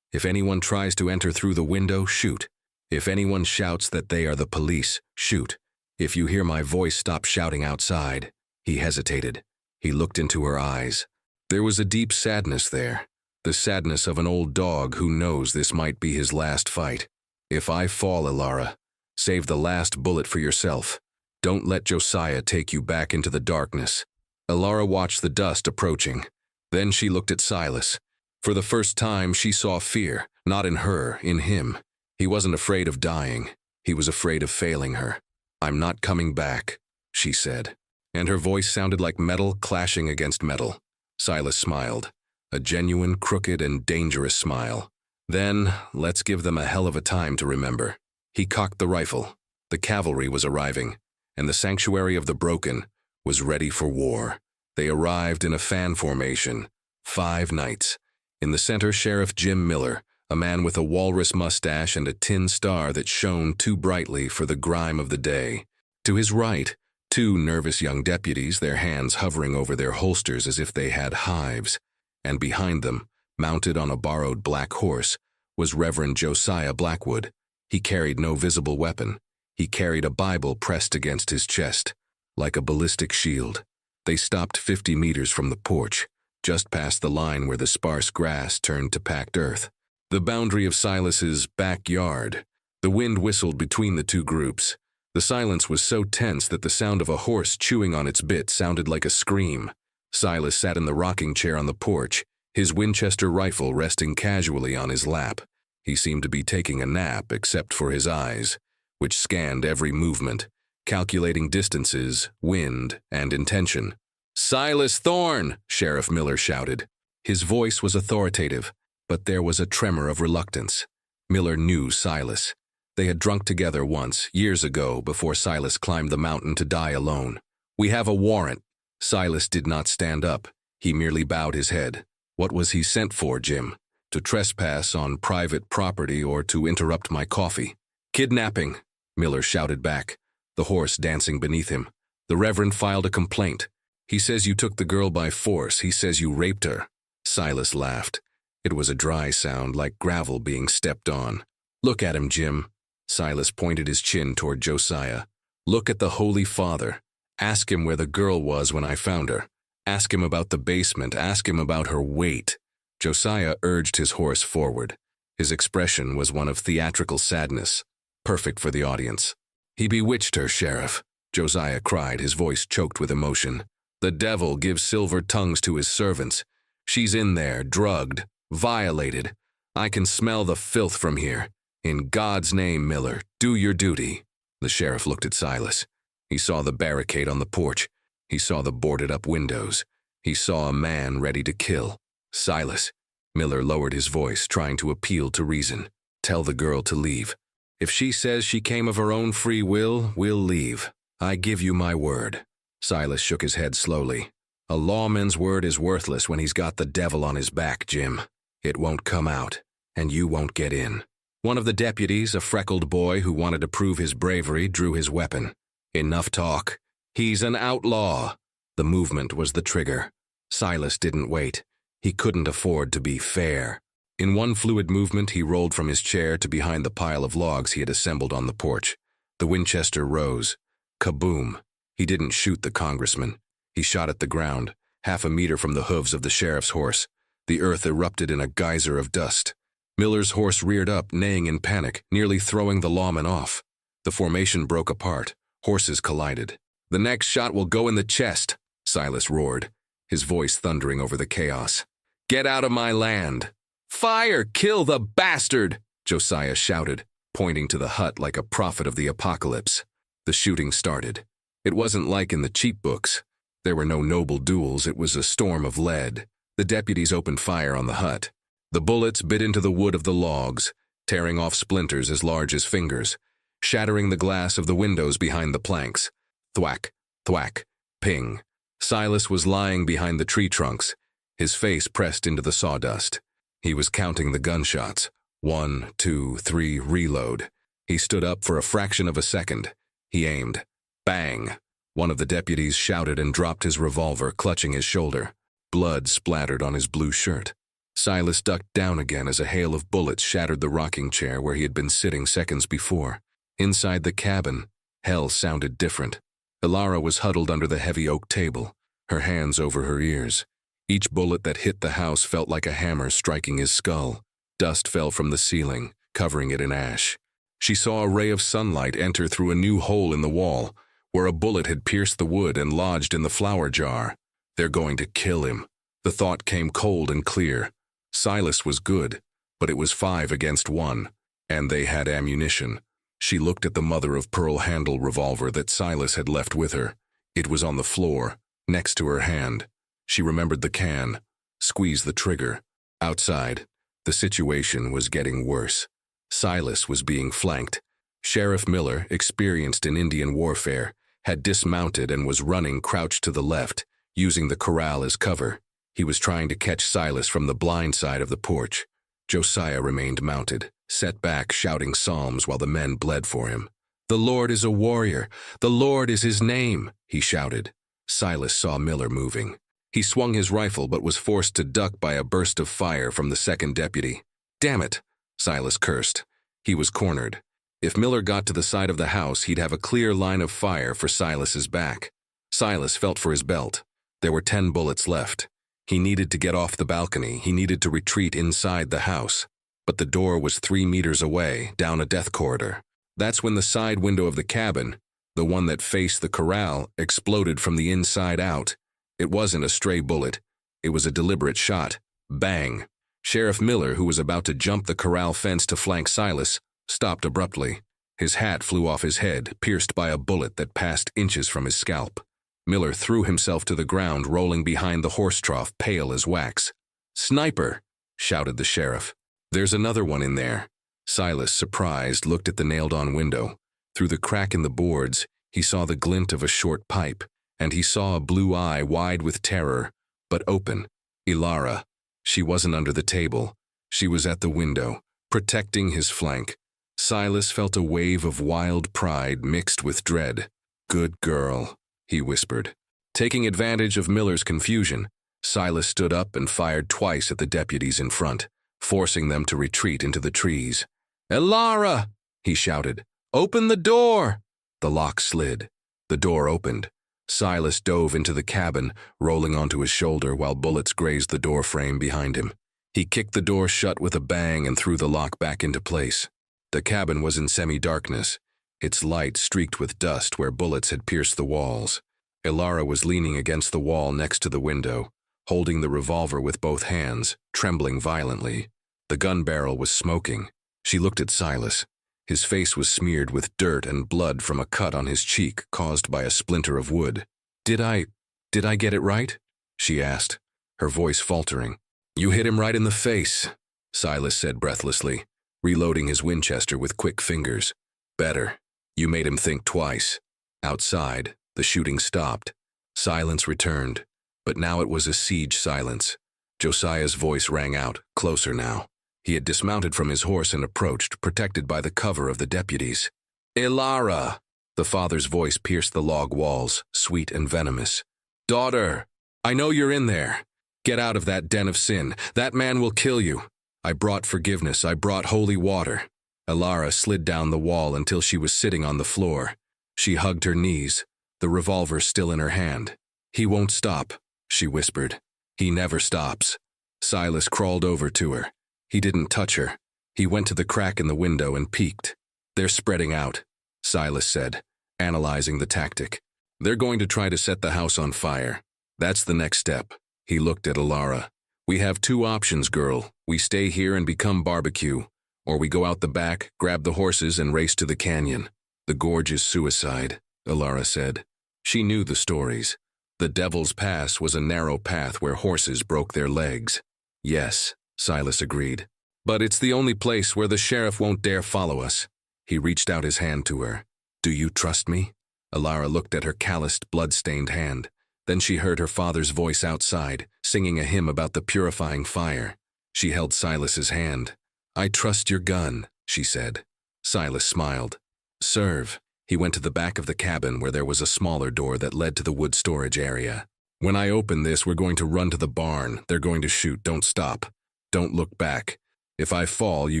If anyone tries to enter through the window, shoot. If anyone shouts that they are the police, shoot. If you hear my voice, stop shouting outside." He hesitated. He looked into her eyes. There was a deep sadness there, the sadness of an old dog who knows this might be his last fight. "If I fall, Elara, save the last bullet for yourself. Don't let Josiah take you back into the darkness." Elara watched the dust approaching. Then she looked at Silas. For the first time, she saw fear, not in her, in him. He wasn't afraid of dying. He was afraid of failing her. "I'm not coming back," she said. And her voice sounded like metal clashing against metal. Silas smiled, a genuine, crooked, and dangerous smile. "Then, let's give them a hell of a time to remember." He cocked the rifle. The cavalry was arriving, and the sanctuary of the broken was ready for war. They arrived in a fan formation, 5 knights. In the center, Sheriff Jim Miller, a man with a walrus mustache and a tin star that shone too brightly for the grime of the day. To his right, 2 nervous young deputies, their hands hovering over their holsters as if they had hives. And behind them, mounted on a borrowed black horse, was Reverend Josiah Blackwood. He carried no visible weapon. He carried a Bible pressed against his chest, like a ballistic shield. They stopped 50 meters from the porch, just past the line where the sparse grass turned to packed earth. The boundary of Silas's backyard. The wind whistled between the 2 groups. The silence was so tense that the sound of a horse chewing on its bit sounded like a scream. Silas sat in the rocking chair on the porch, his Winchester rifle resting casually on his lap. He seemed to be taking a nap except for his eyes, which scanned every movement, calculating distances, wind, and intention. "Silas Thorne!" Sheriff Miller shouted. His voice was authoritative, but there was a tremor of reluctance. Miller knew Silas. They had drunk together once, years ago, before Silas climbed the mountain to die alone. "We have a warrant." Silas did not stand up. He merely bowed his head. "What was he sent for, Jim? To trespass on private property or to interrupt my coffee?" "Kidnapping," Miller shouted back, the horse dancing beneath him. "The Reverend filed a complaint. He says you took the girl by force. He says you raped her." Silas laughed. It was a dry sound, like gravel being stepped on. "Look at him, Jim." Silas pointed his chin toward Josiah. "Look at the Holy Father. Ask him where the girl was when I found her. Ask him about the basement. Ask him about her weight." Josiah urged his horse forward. His expression was one of theatrical sadness, perfect for the audience. "He bewitched her, Sheriff," Josiah cried, his voice choked with emotion. "The devil gives silver tongues to his servants. She's in there, drugged, violated. I can smell the filth from here. In God's name, Miller, do your duty." The sheriff looked at Silas. He saw the barricade on the porch. He saw the boarded-up windows. He saw a man ready to kill. "Silas," Miller lowered his voice, trying to appeal to reason. "Tell the girl to leave. If she says she came of her own free will, we'll leave. I give you my word." Silas shook his head slowly. "A lawman's word is worthless when he's got the devil on his back, Jim. It won't come out, and you won't get in." One of the deputies, a freckled boy who wanted to prove his bravery, drew his weapon. "Enough talk. He's an outlaw." The movement was the trigger. Silas didn't wait. He couldn't afford to be fair. In one fluid movement, he rolled from his chair to behind the pile of logs he had assembled on the porch. The Winchester rose. Kaboom! He didn't shoot the congressman. He shot at the ground, half a meter from the hooves of the sheriff's horse. The earth erupted in a geyser of dust. Miller's horse reared up, neighing in panic, nearly throwing the lawman off. The formation broke apart. Horses collided. "The next shot will go in the chest," Silas roared, his voice thundering over the chaos. "Get out of my land!" "Fire! Kill the bastard!" Josiah shouted, pointing to the hut like a prophet of the apocalypse. The shooting started. It wasn't like in the cheap books. There were no noble duels, it was a storm of lead. The deputies opened fire on the hut. The bullets bit into the wood of the logs, tearing off splinters as large as fingers, shattering the glass of the windows behind the planks. Thwack, thwack, ping. Silas was lying behind the tree trunks, his face pressed into the sawdust. He was counting the gunshots. 1, 2, 3, reload. He stood up for a fraction of a second. He aimed. Bang! One of the deputies shouted and dropped his revolver, clutching his shoulder. Blood splattered on his blue shirt. Silas ducked down again as a hail of bullets shattered the rocking chair where he had been sitting seconds before. Inside the cabin, hell sounded different. Elara was huddled under the heavy oak table, her hands over her ears. Each bullet that hit the house felt like a hammer striking his skull. Dust fell from the ceiling, covering it in ash. She saw a ray of sunlight enter through a new hole in the wall, where a bullet had pierced the wood and lodged in the flour jar. They're going to kill him. The thought came cold and clear. Silas was good, but it was 5 against 1, and they had ammunition. She looked at the mother-of-pearl handle revolver that Silas had left with her. It was on the floor, next to her hand. She remembered the can, squeezed the trigger. Outside, the situation was getting worse. Silas was being flanked. Sheriff Miller, experienced in Indian warfare, had dismounted and was running crouched to the left, using the corral as cover. He was trying to catch Silas from the blind side of the porch. Josiah remained mounted, set back shouting psalms while the men bled for him. "The Lord is a warrior. The Lord is his name," he shouted. Silas saw Miller moving. He swung his rifle but was forced to duck by a burst of fire from the second deputy. "Damn it," Silas cursed. He was cornered. If Miller got to the side of the house, he'd have a clear line of fire for Silas's back. Silas felt for his belt. There were 10 bullets left. He needed to get off the balcony. He needed to retreat inside the house. But the door was 3 meters away, down a death corridor. That's when the side window of the cabin, the one that faced the corral, exploded from the inside out. It wasn't a stray bullet. It was a deliberate shot. Bang! Sheriff Miller, who was about to jump the corral fence to flank Silas, stopped abruptly. His hat flew off his head, pierced by a bullet that passed inches from his scalp. Miller threw himself to the ground, rolling behind the horse trough, pale as wax. "Sniper!" shouted the sheriff. "There's another one in there." Silas, surprised, looked at the nailed-on window. Through the crack in the boards, he saw the glint of a short pipe, and he saw a blue eye wide with terror, but open. Elara. She wasn't under the table. She was at the window, protecting his flank. Silas felt a wave of wild pride mixed with dread. "Good girl," he whispered. Taking advantage of Miller's confusion, Silas stood up and fired twice at the deputies in front, forcing them to retreat into the trees. "Elara!" he shouted. "Open the door!" The lock slid. The door opened. Silas dove into the cabin, rolling onto his shoulder while bullets grazed the door frame behind him. He kicked the door shut with a bang and threw the lock back into place. The cabin was in semi-darkness, its light streaked with dust where bullets had pierced the walls. Elara was leaning against the wall next to the window, holding the revolver with both hands, trembling violently. The gun barrel was smoking. She looked at Silas. His face was smeared with dirt and blood from a cut on his cheek caused by a splinter of wood. Did I get it right?" she asked, her voice faltering. "You hit him right in the face," Silas said breathlessly, reloading his Winchester with quick fingers. "Better. You made him think twice." Outside, the shooting stopped. Silence returned, but now it was a siege silence. Josiah's voice rang out, closer now. He had dismounted from his horse and approached, protected by the cover of the deputies. "Elara!" The father's voice pierced the log walls, sweet and venomous. "Daughter, I know you're in there. Get out of that den of sin. That man will kill you. I brought forgiveness. I brought holy water." Alara slid down the wall until she was sitting on the floor. She hugged her knees, the revolver still in her hand. "He won't stop," she whispered. "He never stops." Silas crawled over to her. He didn't touch her. He went to the crack in the window and peeked. "They're spreading out," Silas said, analyzing the tactic. "They're going to try to set the house on fire. That's the next step." He looked at Alara. "We have two options, girl. We stay here and become barbecue, or we go out the back, grab the horses, and race to the canyon." "The gorge is suicide," Alara said. She knew the stories. The Devil's Pass was a narrow path where horses broke their legs. "Yes," Silas agreed. "But it's the only place where the sheriff won't dare follow us." He reached out his hand to her. "Do you trust me?" Alara looked at her calloused, blood-stained hand. Then she heard her father's voice outside, singing a hymn about the purifying fire. She held Silas's hand. "I trust your gun," she said. Silas smiled. "Serve." He went to the back of the cabin where there was a smaller door that led to the wood storage area. "When I open this, we're going to run to the barn. They're going to shoot. Don't stop. Don't look back. If I fall, you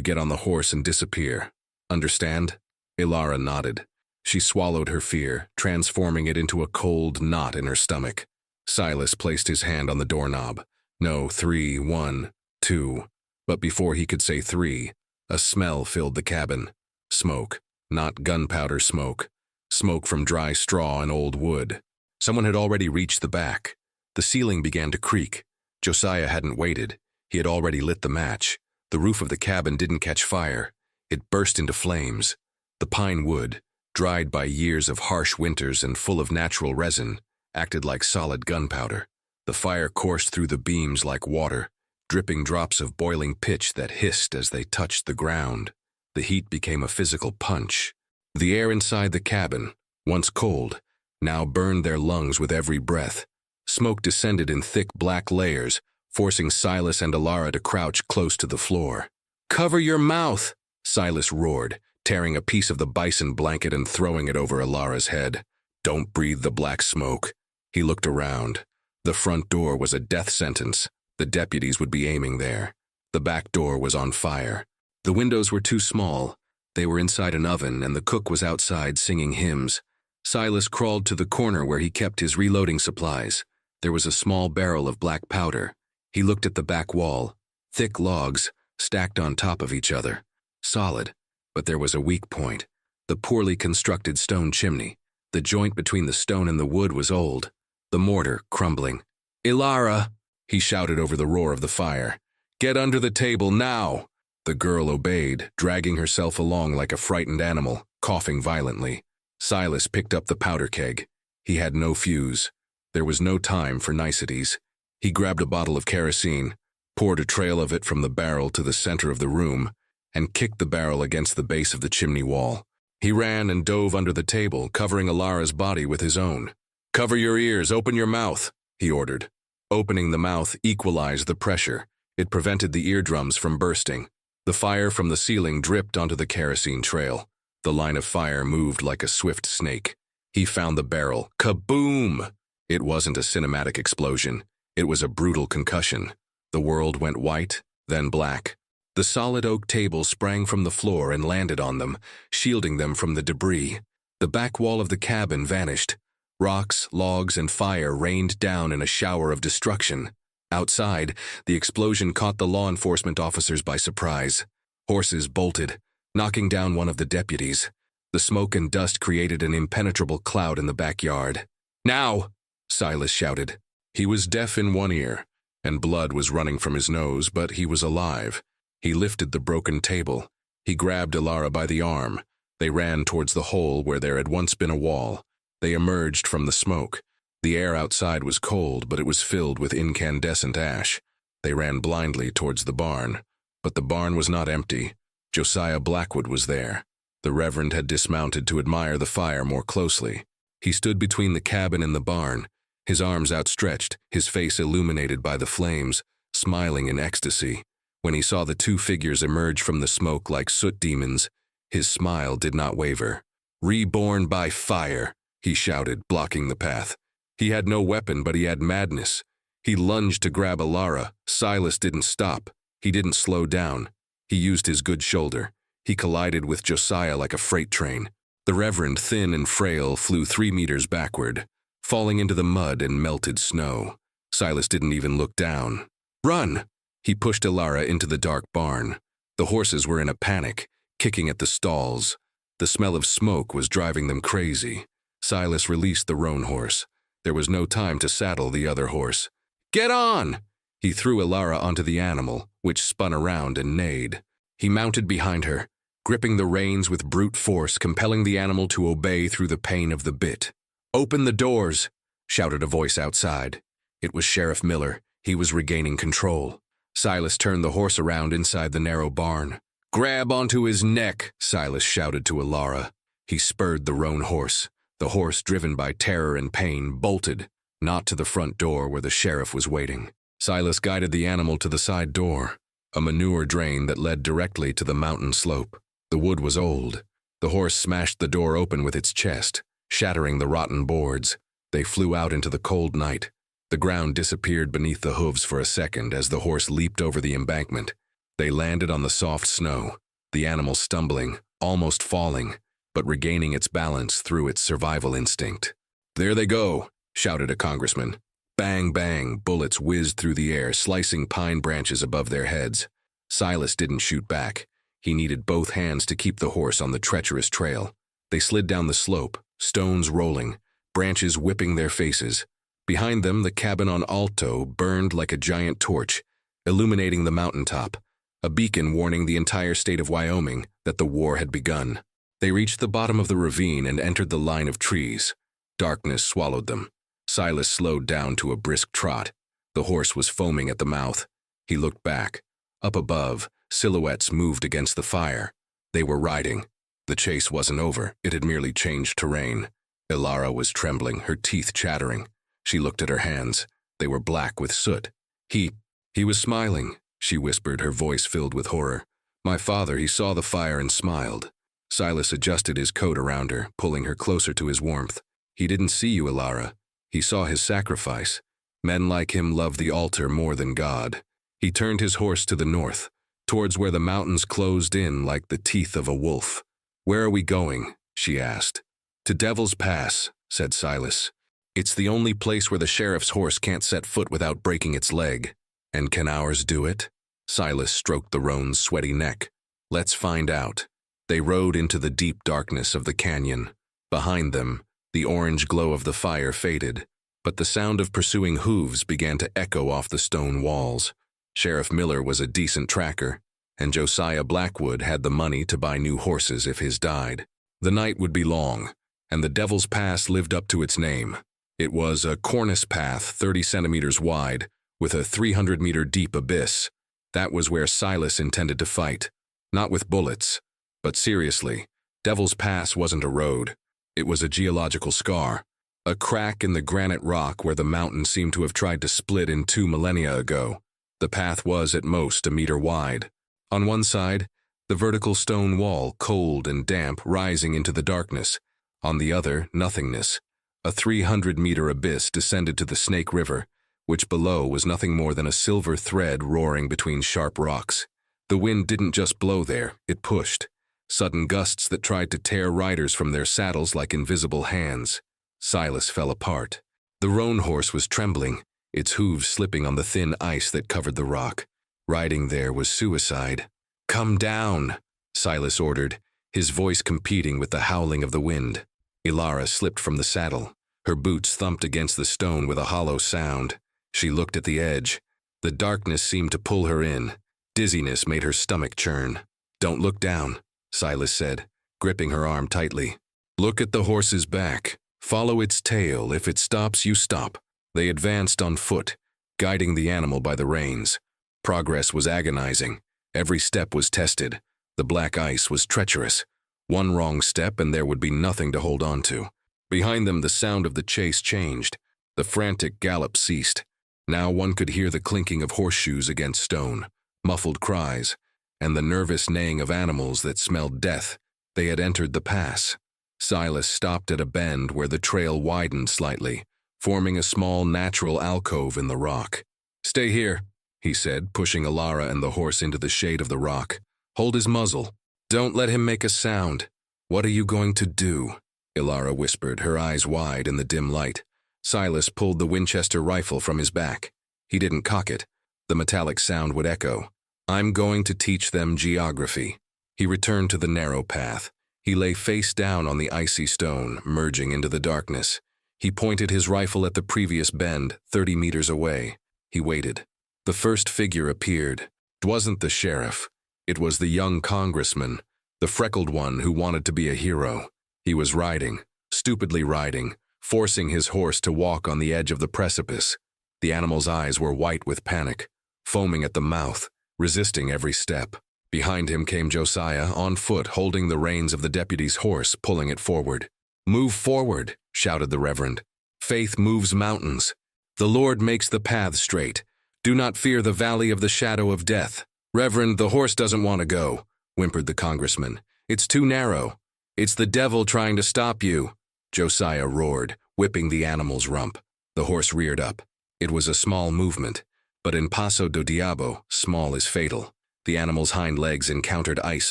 get on the horse and disappear. Understand?" Alara nodded. She swallowed her fear, transforming it into a cold knot in her stomach. Silas placed his hand on the doorknob. "No, 3, 1, 2. But before he could say 3, a smell filled the cabin. Smoke. Not gunpowder smoke. Smoke from dry straw and old wood. Someone had already reached the back. The ceiling began to creak. Josiah hadn't waited. He had already lit the match. The roof of the cabin didn't catch fire. It burst into flames. The pine wood, dried by years of harsh winters and full of natural resin, acted like solid gunpowder. The fire coursed through the beams like water, dripping drops of boiling pitch that hissed as they touched the ground. The heat became a physical punch. The air inside the cabin, once cold, now burned their lungs with every breath. Smoke descended in thick black layers, forcing Silas and Alara to crouch close to the floor. "Cover your mouth!" Silas roared, tearing a piece of the bison blanket and throwing it over Alara's head. "Don't breathe the black smoke." He looked around. The front door was a death sentence. The deputies would be aiming there. The back door was on fire. The windows were too small. They were inside an oven, and the cook was outside singing hymns. Silas crawled to the corner where he kept his reloading supplies. There was a small barrel of black powder. He looked at the back wall. Thick logs, stacked on top of each other. Solid, but there was a weak point. The poorly constructed stone chimney. The joint between the stone and the wood was old. The mortar crumbling. "Alara!" he shouted over the roar of the fire. "Get under the table now!" The girl obeyed, dragging herself along like a frightened animal, coughing violently. Silas picked up the powder keg. He had no fuse. There was no time for niceties. He grabbed a bottle of kerosene, poured a trail of it from the barrel to the center of the room, and kicked the barrel against the base of the chimney wall. He ran and dove under the table, covering Alara's body with his own. "Cover your ears, open your mouth," he ordered. Opening the mouth equalized the pressure. It prevented the eardrums from bursting. The fire from the ceiling dripped onto the kerosene trail. The line of fire moved like a swift snake. He found the barrel. Kaboom! It wasn't a cinematic explosion. It was a brutal concussion. The world went white, then black. The solid oak table sprang from the floor and landed on them, shielding them from the debris. The back wall of the cabin vanished. Rocks, logs, and fire rained down in a shower of destruction. Outside, the explosion caught the law enforcement officers by surprise. Horses bolted, knocking down one of the deputies. The smoke and dust created an impenetrable cloud in the backyard. "Now!" Silas shouted. He was deaf in one ear, and blood was running from his nose, but he was alive. He lifted the broken table. He grabbed Alara by the arm. They ran towards the hole where there had once been a wall. They emerged from the smoke. The air outside was cold, but it was filled with incandescent ash. They ran blindly towards the barn. But the barn was not empty. Josiah Blackwood was there. The Reverend had dismounted to admire the fire more closely. He stood between the cabin and the barn, his arms outstretched, his face illuminated by the flames, smiling in ecstasy. When he saw the two figures emerge from the smoke like soot demons, his smile did not waver. "Reborn by fire," he shouted, blocking the path. He had no weapon, but he had madness. He lunged to grab Alara. Silas didn't stop. He didn't slow down. He used his good shoulder. He collided with Josiah like a freight train. The Reverend, thin and frail, flew 3 meters backward, falling into the mud and melted snow. Silas didn't even look down. "Run!" He pushed Ilara into the dark barn. The horses were in a panic, kicking at the stalls. The smell of smoke was driving them crazy. Silas released the roan horse. There was no time to saddle the other horse. "Get on!" He threw Ilara onto the animal, which spun around and neighed. He mounted behind her, gripping the reins with brute force, compelling the animal to obey through the pain of the bit. "Open the doors!" shouted a voice outside. It was Sheriff Miller. He was regaining control. Silas turned the horse around inside the narrow barn. "Grab onto his neck," Silas shouted to Ilara. He spurred the roan horse. The horse, driven by terror and pain, bolted, not to the front door where the sheriff was waiting. Silas guided the animal to the side door, a manure drain that led directly to the mountain slope. The wood was old. The horse smashed the door open with its chest, shattering the rotten boards. They flew out into the cold night. The ground disappeared beneath the hooves for a second as the horse leaped over the embankment. They landed on the soft snow, the animal stumbling, almost falling, but regaining its balance through its survival instinct. "There they go," shouted a congressman. Bang, bang, bullets whizzed through the air, slicing pine branches above their heads. Silas didn't shoot back. He needed both hands to keep the horse on the treacherous trail. They slid down the slope, stones rolling, branches whipping their faces. Behind them, the cabin on Alto burned like a giant torch, illuminating the mountaintop, a beacon warning the entire state of Wyoming that the war had begun. They reached the bottom of the ravine and entered the line of trees. Darkness swallowed them. Silas slowed down to a brisk trot. The horse was foaming at the mouth. He looked back. Up above, silhouettes moved against the fire. They were riding. The chase wasn't over. It had merely changed terrain. Ilara was trembling, her teeth chattering. She looked at her hands. They were black with soot. He was smiling, she whispered, her voice filled with horror. "My father, he saw the fire and smiled." Silas adjusted his coat around her, pulling her closer to his warmth. "He didn't see you, Ilara. He saw his sacrifice. Men like him love the altar more than God." He turned his horse to the north, towards where the mountains closed in like the teeth of a wolf. "Where are we going?" she asked. "To Devil's Pass," said Silas. "It's the only place where the sheriff's horse can't set foot without breaking its leg." "And can ours do it?" Silas stroked the roan's sweaty neck. "Let's find out." They rode into the deep darkness of the canyon. Behind them, the orange glow of the fire faded, but the sound of pursuing hooves began to echo off the stone walls. Sheriff Miller was a decent tracker, and Josiah Blackwood had the money to buy new horses if his died. The night would be long, and the Devil's Pass lived up to its name. It was a cornice path 30 centimeters wide, with a 300-meter deep abyss. That was where Silas intended to fight. Not with bullets, but seriously, Devil's Pass wasn't a road. It was a geological scar, a crack in the granite rock where the mountain seemed to have tried to split in 2 millennia ago. The path was at most a meter wide. On one side, the vertical stone wall, cold and damp, rising into the darkness. On the other, nothingness. A 300-meter abyss descended to the Snake River, which below was nothing more than a silver thread roaring between sharp rocks. The wind didn't just blow there, it pushed. Sudden gusts that tried to tear riders from their saddles like invisible hands. Silas fell apart. The roan horse was trembling, its hooves slipping on the thin ice that covered the rock. Riding there was suicide. "Come down," Silas ordered, his voice competing with the howling of the wind. Ilara slipped from the saddle. Her boots thumped against the stone with a hollow sound. She looked at the edge. The darkness seemed to pull her in. Dizziness made her stomach churn. "Don't look down," Silas said, gripping her arm tightly. "Look at the horse's back. Follow its tail. If it stops, you stop." They advanced on foot, guiding the animal by the reins. Progress was agonizing. Every step was tested. The black ice was treacherous. One wrong step and there would be nothing to hold on to. Behind them, the sound of the chase changed. The frantic gallop ceased. Now one could hear the clinking of horseshoes against stone, muffled cries, and the nervous neighing of animals that smelled death. They had entered the pass. Silas stopped at a bend where the trail widened slightly, forming a small natural alcove in the rock. "Stay here," he said, pushing Ilara and the horse into the shade of the rock. "Hold his muzzle." Don't let him make a sound. What are you going to do? Ilara whispered, her eyes wide in the dim light. Silas pulled the Winchester rifle from his back. He didn't cock it. The metallic sound would echo. I'm going to teach them geography. He returned to the narrow path. He lay face down on the icy stone, merging into the darkness. He pointed his rifle at the previous bend, 30 meters away. He waited. The first figure appeared. It wasn't the sheriff. It was the young congressman, the freckled one who wanted to be a hero. He was riding, stupidly riding, forcing his horse to walk on the edge of the precipice. The animal's eyes were white with panic, foaming at the mouth, resisting every step. Behind him came Josiah, on foot, holding the reins of the deputy's horse, pulling it forward. "Move forward," shouted the reverend. "Faith moves mountains. The Lord makes the path straight. Do not fear the valley of the shadow of death." "Reverend, the horse doesn't want to go," whimpered the congressman. "It's too narrow. It's the devil trying to stop you." Josiah roared, whipping the animal's rump. The horse reared up. It was a small movement, but in Paso do Diabo, small is fatal. The animal's hind legs encountered ice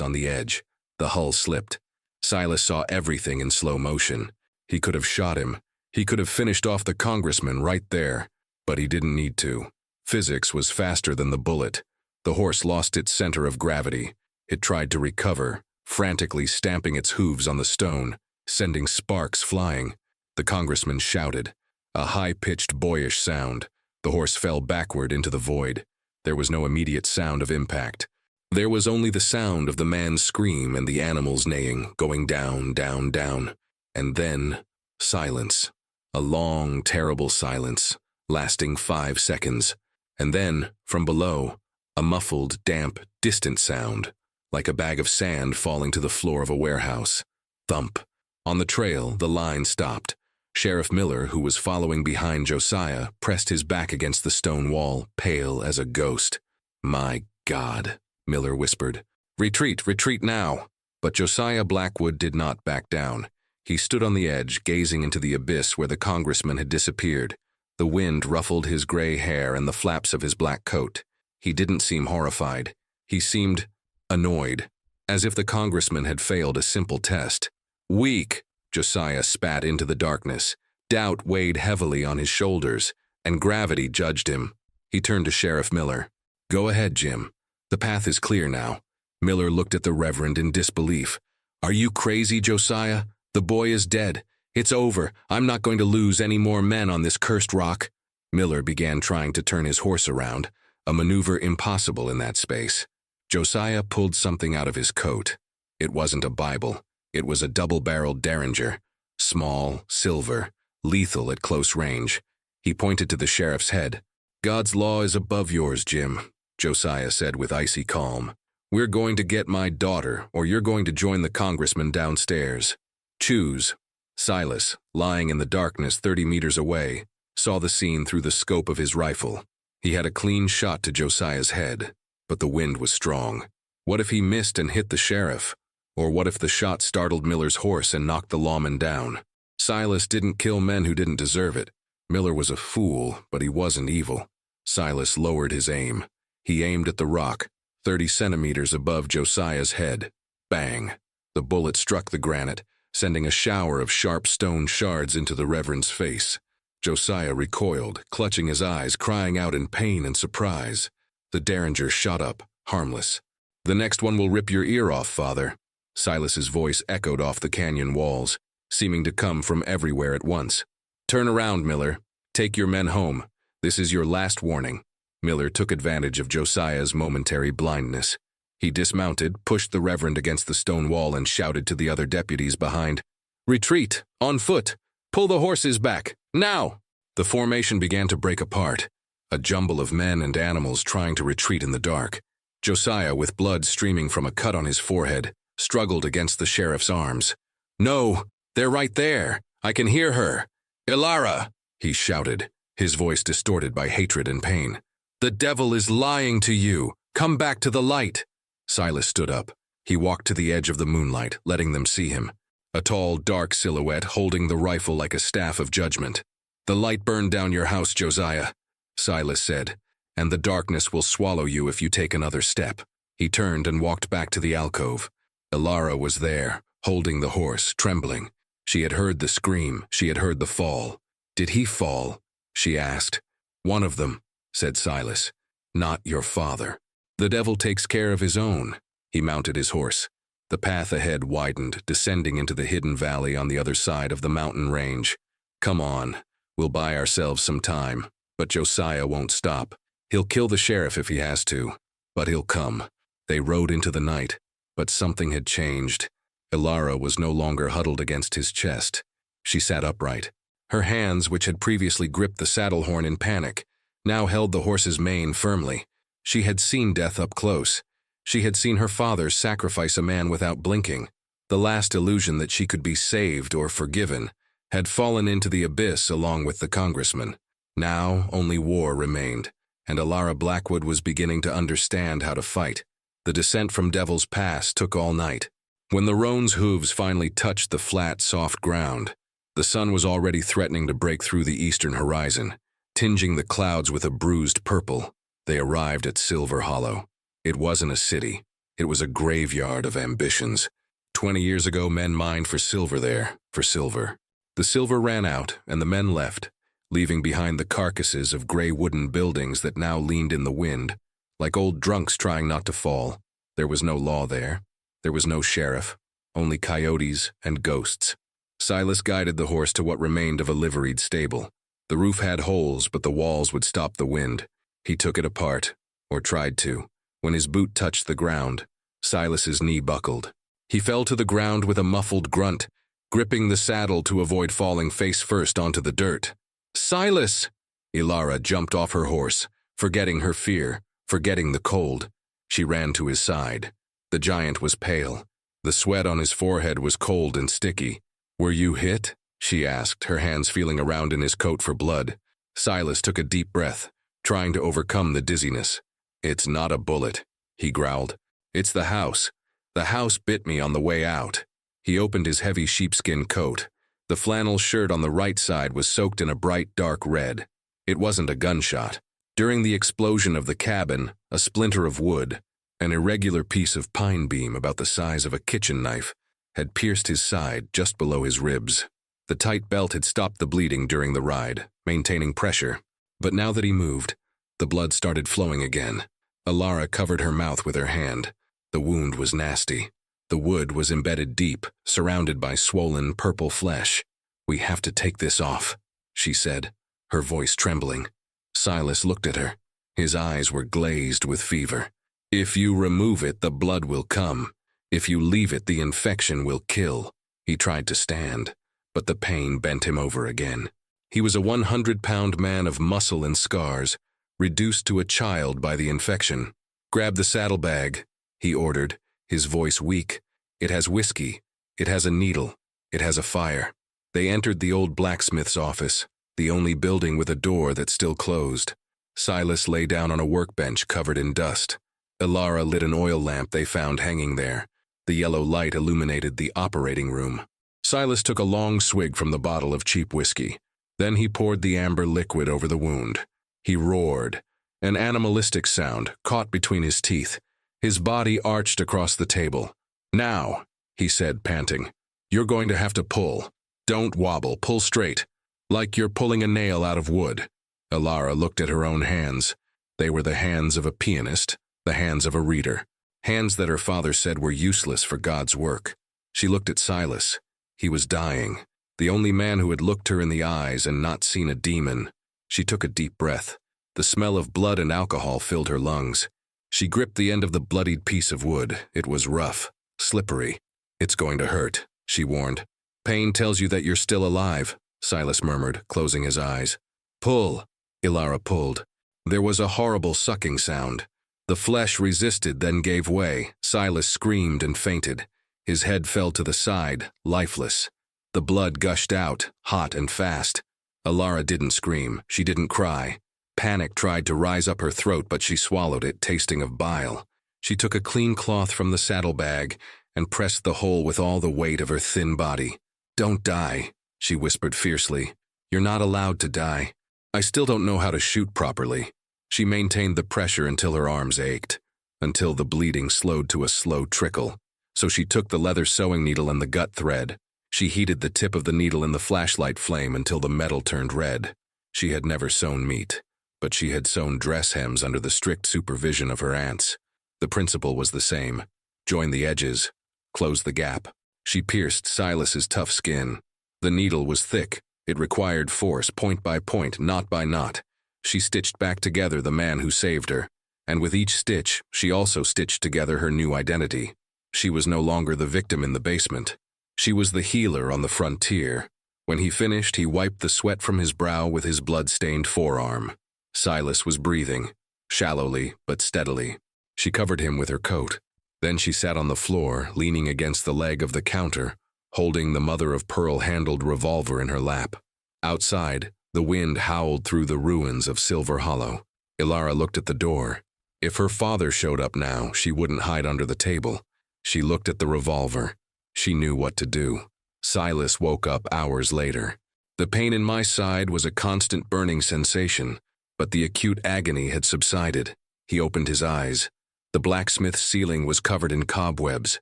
on the edge. The hull slipped. Silas saw everything in slow motion. He could have shot him. He could have finished off the congressman right there, but he didn't need to. Physics was faster than the bullet. The horse lost its center of gravity. It tried to recover, frantically stamping its hooves on the stone, sending sparks flying. The congressman shouted, a high-pitched, boyish sound. The horse fell backward into the void. There was no immediate sound of impact. There was only the sound of the man's scream and the animal's neighing, going down, down, down. And then, silence. A long, terrible silence, lasting 5 seconds. And then, from below, a muffled, damp, distant sound, like a bag of sand falling to the floor of a warehouse. Thump. On the trail, the line stopped. Sheriff Miller, who was following behind Josiah, pressed his back against the stone wall, pale as a ghost. "My God," Miller whispered. "Retreat, retreat now." But Josiah Blackwood did not back down. He stood on the edge, gazing into the abyss where the congressman had disappeared. The wind ruffled his gray hair and the flaps of his black coat. He didn't seem horrified. He seemed annoyed, as if the congressman had failed a simple test. "Weak," Josiah spat into the darkness. Doubt weighed heavily on his shoulders, and gravity judged him. He turned to Sheriff Miller. "Go ahead, Jim. The path is clear now." Miller looked at the reverend in disbelief. "Are you crazy, Josiah? The boy is dead. It's over. I'm not going to lose any more men on this cursed rock." Miller began trying to turn his horse around, a maneuver impossible in that space. Josiah pulled something out of his coat. It wasn't a Bible. It was a double-barreled Derringer, small, silver, lethal at close range. He pointed to the sheriff's head. "God's law is above yours, Jim," Josiah said with icy calm. "We're going to get my daughter, or you're going to join the congressman downstairs. Choose." Silas, lying in the darkness 30 meters away, saw the scene through the scope of his rifle. He had a clean shot to Josiah's head, but the wind was strong. What if he missed and hit the sheriff? Or what if the shot startled Miller's horse and knocked the lawman down? Silas didn't kill men who didn't deserve it. Miller was a fool, but he wasn't evil. Silas lowered his aim. He aimed at the rock, 30 centimeters above Josiah's head. Bang! The bullet struck the granite, sending a shower of sharp stone shards into the reverend's face. Josiah recoiled, clutching his eyes, crying out in pain and surprise. The Derringer shot up, harmless. "The next one will rip your ear off, Father." Silas's voice echoed off the canyon walls, seeming to come from everywhere at once. "Turn around, Miller. Take your men home. This is your last warning." Miller took advantage of Josiah's momentary blindness. He dismounted, pushed the reverend against the stone wall, and shouted to the other deputies behind, "Retreat! On foot! Pull the horses back! Now!" The formation began to break apart, a jumble of men and animals trying to retreat in the dark. Josiah, with blood streaming from a cut on his forehead, struggled against the sheriff's arms. "No! They're right there! I can hear her! Ilara!" he shouted, his voice distorted by hatred and pain. "The devil is lying to you! Come back to the light!" Silas stood up. He walked to the edge of the moonlight, letting them see him. A tall, dark silhouette holding the rifle like a staff of judgment. "The light burned down your house, Josiah," Silas said, "and the darkness will swallow you if you take another step." He turned and walked back to the alcove. Ilara was there, holding the horse, trembling. She had heard the scream, she had heard the fall. "Did he fall?" she asked. "One of them," said Silas. "Not your father. The devil takes care of his own." He mounted his horse. The path ahead widened, descending into the hidden valley on the other side of the mountain range. "Come on, we'll buy ourselves some time, but Josiah won't stop. He'll kill the sheriff if he has to, but he'll come." They rode into the night, but something had changed. Ilara was no longer huddled against his chest. She sat upright. Her hands, which had previously gripped the saddle horn in panic, now held the horse's mane firmly. She had seen death up close. She had seen her father sacrifice a man without blinking. The last illusion that she could be saved or forgiven had fallen into the abyss along with the congressman. Now only war remained, and Ilara Blackwood was beginning to understand how to fight. The descent from Devil's Pass took all night. When the roan's hooves finally touched the flat, soft ground, the sun was already threatening to break through the eastern horizon, tinging the clouds with a bruised purple. They arrived at Silver Hollow. It wasn't a city. It was a graveyard of ambitions. 20 years ago, men mined for silver there, for silver. The silver ran out, and the men left, leaving behind the carcasses of gray wooden buildings that now leaned in the wind, like old drunks trying not to fall. There was no law there. There was no sheriff, only coyotes and ghosts. Silas guided the horse to what remained of a liveried stable. The roof had holes, but the walls would stop the wind. He took it apart, or tried to. When his boot touched the ground, Silas's knee buckled. He fell to the ground with a muffled grunt, gripping the saddle to avoid falling face first onto the dirt. "Silas!" Ilara jumped off her horse, forgetting her fear, forgetting the cold. She ran to his side. The giant was pale. The sweat on his forehead was cold and sticky. "Were you hit?" she asked, her hands feeling around in his coat for blood. Silas took a deep breath, trying to overcome the dizziness. "It's not a bullet," he growled. "It's the house. The house bit me on the way out." He opened his heavy sheepskin coat. The flannel shirt on the right side was soaked in a bright, dark red. It wasn't a gunshot. During the explosion of the cabin, a splinter of wood, an irregular piece of pine beam about the size of a kitchen knife, had pierced his side just below his ribs. The tight belt had stopped the bleeding during the ride, maintaining pressure. But now that he moved, the blood started flowing again. Ilara covered her mouth with her hand. The wound was nasty. The wood was embedded deep, surrounded by swollen purple flesh. "We have to take this off," she said, her voice trembling. Silas looked at her. His eyes were glazed with fever. "If you remove it, the blood will come. If you leave it, the infection will kill." He tried to stand, but the pain bent him over again. He was a 100-pound man of muscle and scars, reduced to a child by the infection. "Grab the saddlebag," he ordered, his voice weak. "It has whiskey. It has a needle. It has a fire." They entered the old blacksmith's office, the only building with a door that still closed. Silas lay down on a workbench covered in dust. Ilara lit an oil lamp they found hanging there. The yellow light illuminated the operating room. Silas took a long swig from the bottle of cheap whiskey. Then he poured the amber liquid over the wound. He roared, an animalistic sound caught between his teeth. His body arched across the table. "Now," he said, panting, "you're going to have to pull. Don't wobble, pull straight, like you're pulling a nail out of wood." Ilara looked at her own hands. They were the hands of a pianist, the hands of a reader, hands that her father said were useless for God's work. She looked at Silas. He was dying, the only man who had looked her in the eyes and not seen a demon. She took a deep breath. The smell of blood and alcohol filled her lungs. She gripped the end of the bloodied piece of wood. It was rough, slippery. "It's going to hurt," she warned. "Pain tells you that you're still alive," Silas murmured, closing his eyes. "Pull." Ilara pulled. There was a horrible sucking sound. The flesh resisted, then gave way. Silas screamed and fainted. His head fell to the side, lifeless. The blood gushed out, hot and fast. Ilara didn't scream. She didn't cry. Panic tried to rise up her throat, but she swallowed it, tasting of bile. She took a clean cloth from the saddlebag and pressed the hole with all the weight of her thin body. "Don't die," she whispered fiercely. "You're not allowed to die. I still don't know how to shoot properly." She maintained the pressure until her arms ached, until the bleeding slowed to a slow trickle. So she took the leather sewing needle and the gut thread. She heated the tip of the needle in the flashlight flame until the metal turned red. She had never sewn meat, but she had sewn dress hems under the strict supervision of her aunts. The principle was the same. Join the edges, close the gap. She pierced Silas's tough skin. The needle was thick. It required force, point by point, knot by knot. She stitched back together the man who saved her, and with each stitch, she also stitched together her new identity. She was no longer the victim in the basement. She was the healer on the frontier. When he finished, he wiped the sweat from his brow with his blood-stained forearm. Silas was breathing, shallowly but steadily. She covered him with her coat. Then she sat on the floor, leaning against the leg of the counter, holding the mother-of-pearl-handled revolver in her lap. Outside, the wind howled through the ruins of Silver Hollow. Ilara looked at the door. If her father showed up now, she wouldn't hide under the table. She looked at the revolver. She knew what to do. Silas woke up hours later. The pain in my side was a constant burning sensation, but the acute agony had subsided. He opened his eyes. The blacksmith's ceiling was covered in cobwebs.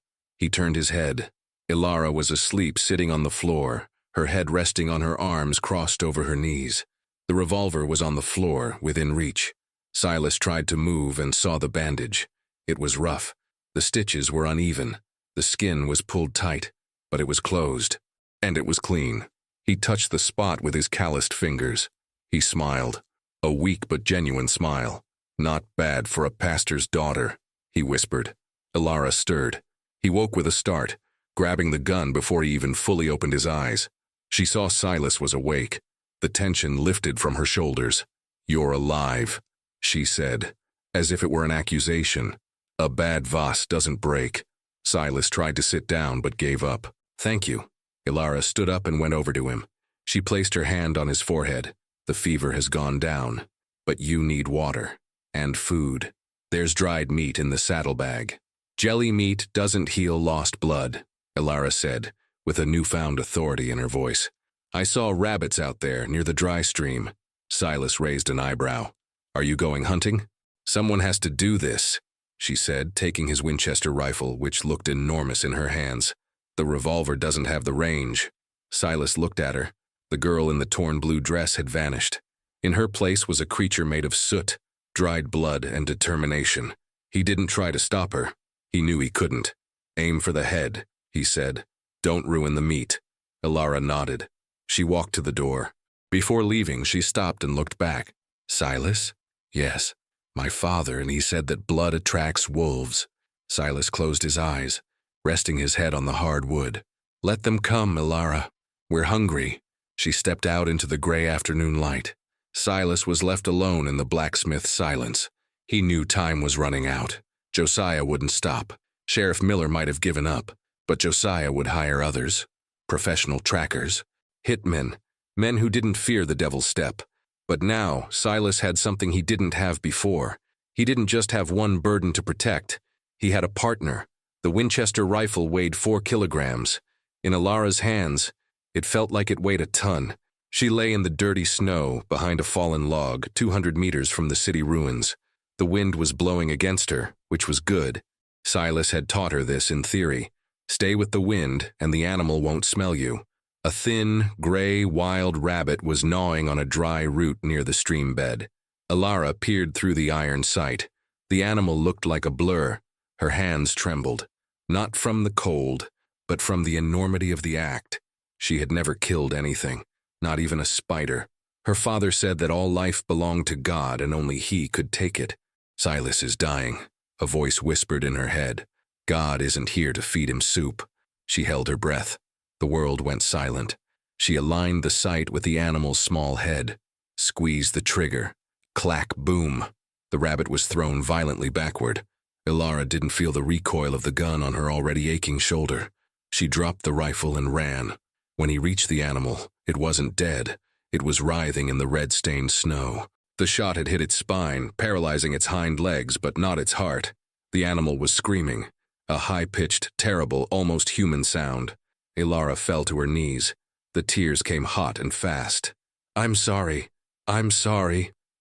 He turned his head. Ilara was asleep, sitting on the floor, her head resting on her arms crossed over her knees. The revolver was on the floor, within reach. Silas tried to move and saw the bandage. It was rough. The stitches were uneven. The skin was pulled tight, but it was closed. And it was clean. He touched the spot with his calloused fingers. He smiled. A weak but genuine smile. "Not bad for a pastor's daughter," he whispered. Ilara stirred. He woke with a start, grabbing the gun before he even fully opened his eyes. She saw Silas was awake. The tension lifted from her shoulders. "You're alive," she said, as if it were an accusation. "A bad vase doesn't break." Silas tried to sit down but gave up. "Thank you." Ilara stood up and went over to him. She placed her hand on his forehead. "The fever has gone down, but you need water. And food. There's dried meat in the saddlebag." "Jelly meat doesn't heal lost blood," Ilara said, with a newfound authority in her voice. "I saw rabbits out there near the dry stream." Silas raised an eyebrow. "Are you going hunting?" "Someone has to do this," she said, taking his Winchester rifle, which looked enormous in her hands. "The revolver doesn't have the range." Silas looked at her. The girl in the torn blue dress had vanished. In her place was a creature made of soot, dried blood, and determination. He didn't try to stop her. He knew he couldn't. "Aim for the head," he said. "Don't ruin the meat." Ilara nodded. She walked to the door. Before leaving, she stopped and looked back. "Silas?" "Yes, my father, and he said that blood attracts wolves." Silas closed his eyes, resting his head on the hard wood. "Let them come, Ilara. We're hungry." She stepped out into the gray afternoon light. Silas was left alone in the blacksmith's silence. He knew time was running out. Josiah wouldn't stop. Sheriff Miller might have given up, but Josiah would hire others. Professional trackers. Hitmen. Men who didn't fear the devil's step. But now, Silas had something he didn't have before. He didn't just have one burden to protect. He had a partner. The Winchester rifle weighed 4 kilograms. In Ilara's hands, it felt like it weighed a ton. She lay in the dirty snow behind a fallen log, 200 meters from the city ruins. The wind was blowing against her, which was good. Silas had taught her this in theory. Stay with the wind, and the animal won't smell you. A thin, gray, wild rabbit was gnawing on a dry root near the stream bed. Ilara peered through the iron sight. The animal looked like a blur. Her hands trembled. Not from the cold, but from the enormity of the act. She had never killed anything. Not even a spider. Her father said that all life belonged to God and only he could take it. "Silas is dying," a voice whispered in her head. "God isn't here to feed him soup." She held her breath. The world went silent. She aligned the sight with the animal's small head. Squeezed the trigger. Clack, boom. The rabbit was thrown violently backward. Ilara didn't feel the recoil of the gun on her already aching shoulder. She dropped the rifle and ran. When he reached the animal, it wasn't dead. It was writhing in the red-stained snow. The shot had hit its spine, paralyzing its hind legs, but not its heart. The animal was screaming, a high-pitched, terrible, almost human sound. Ilara fell to her knees. The tears came hot and fast. I'm sorry,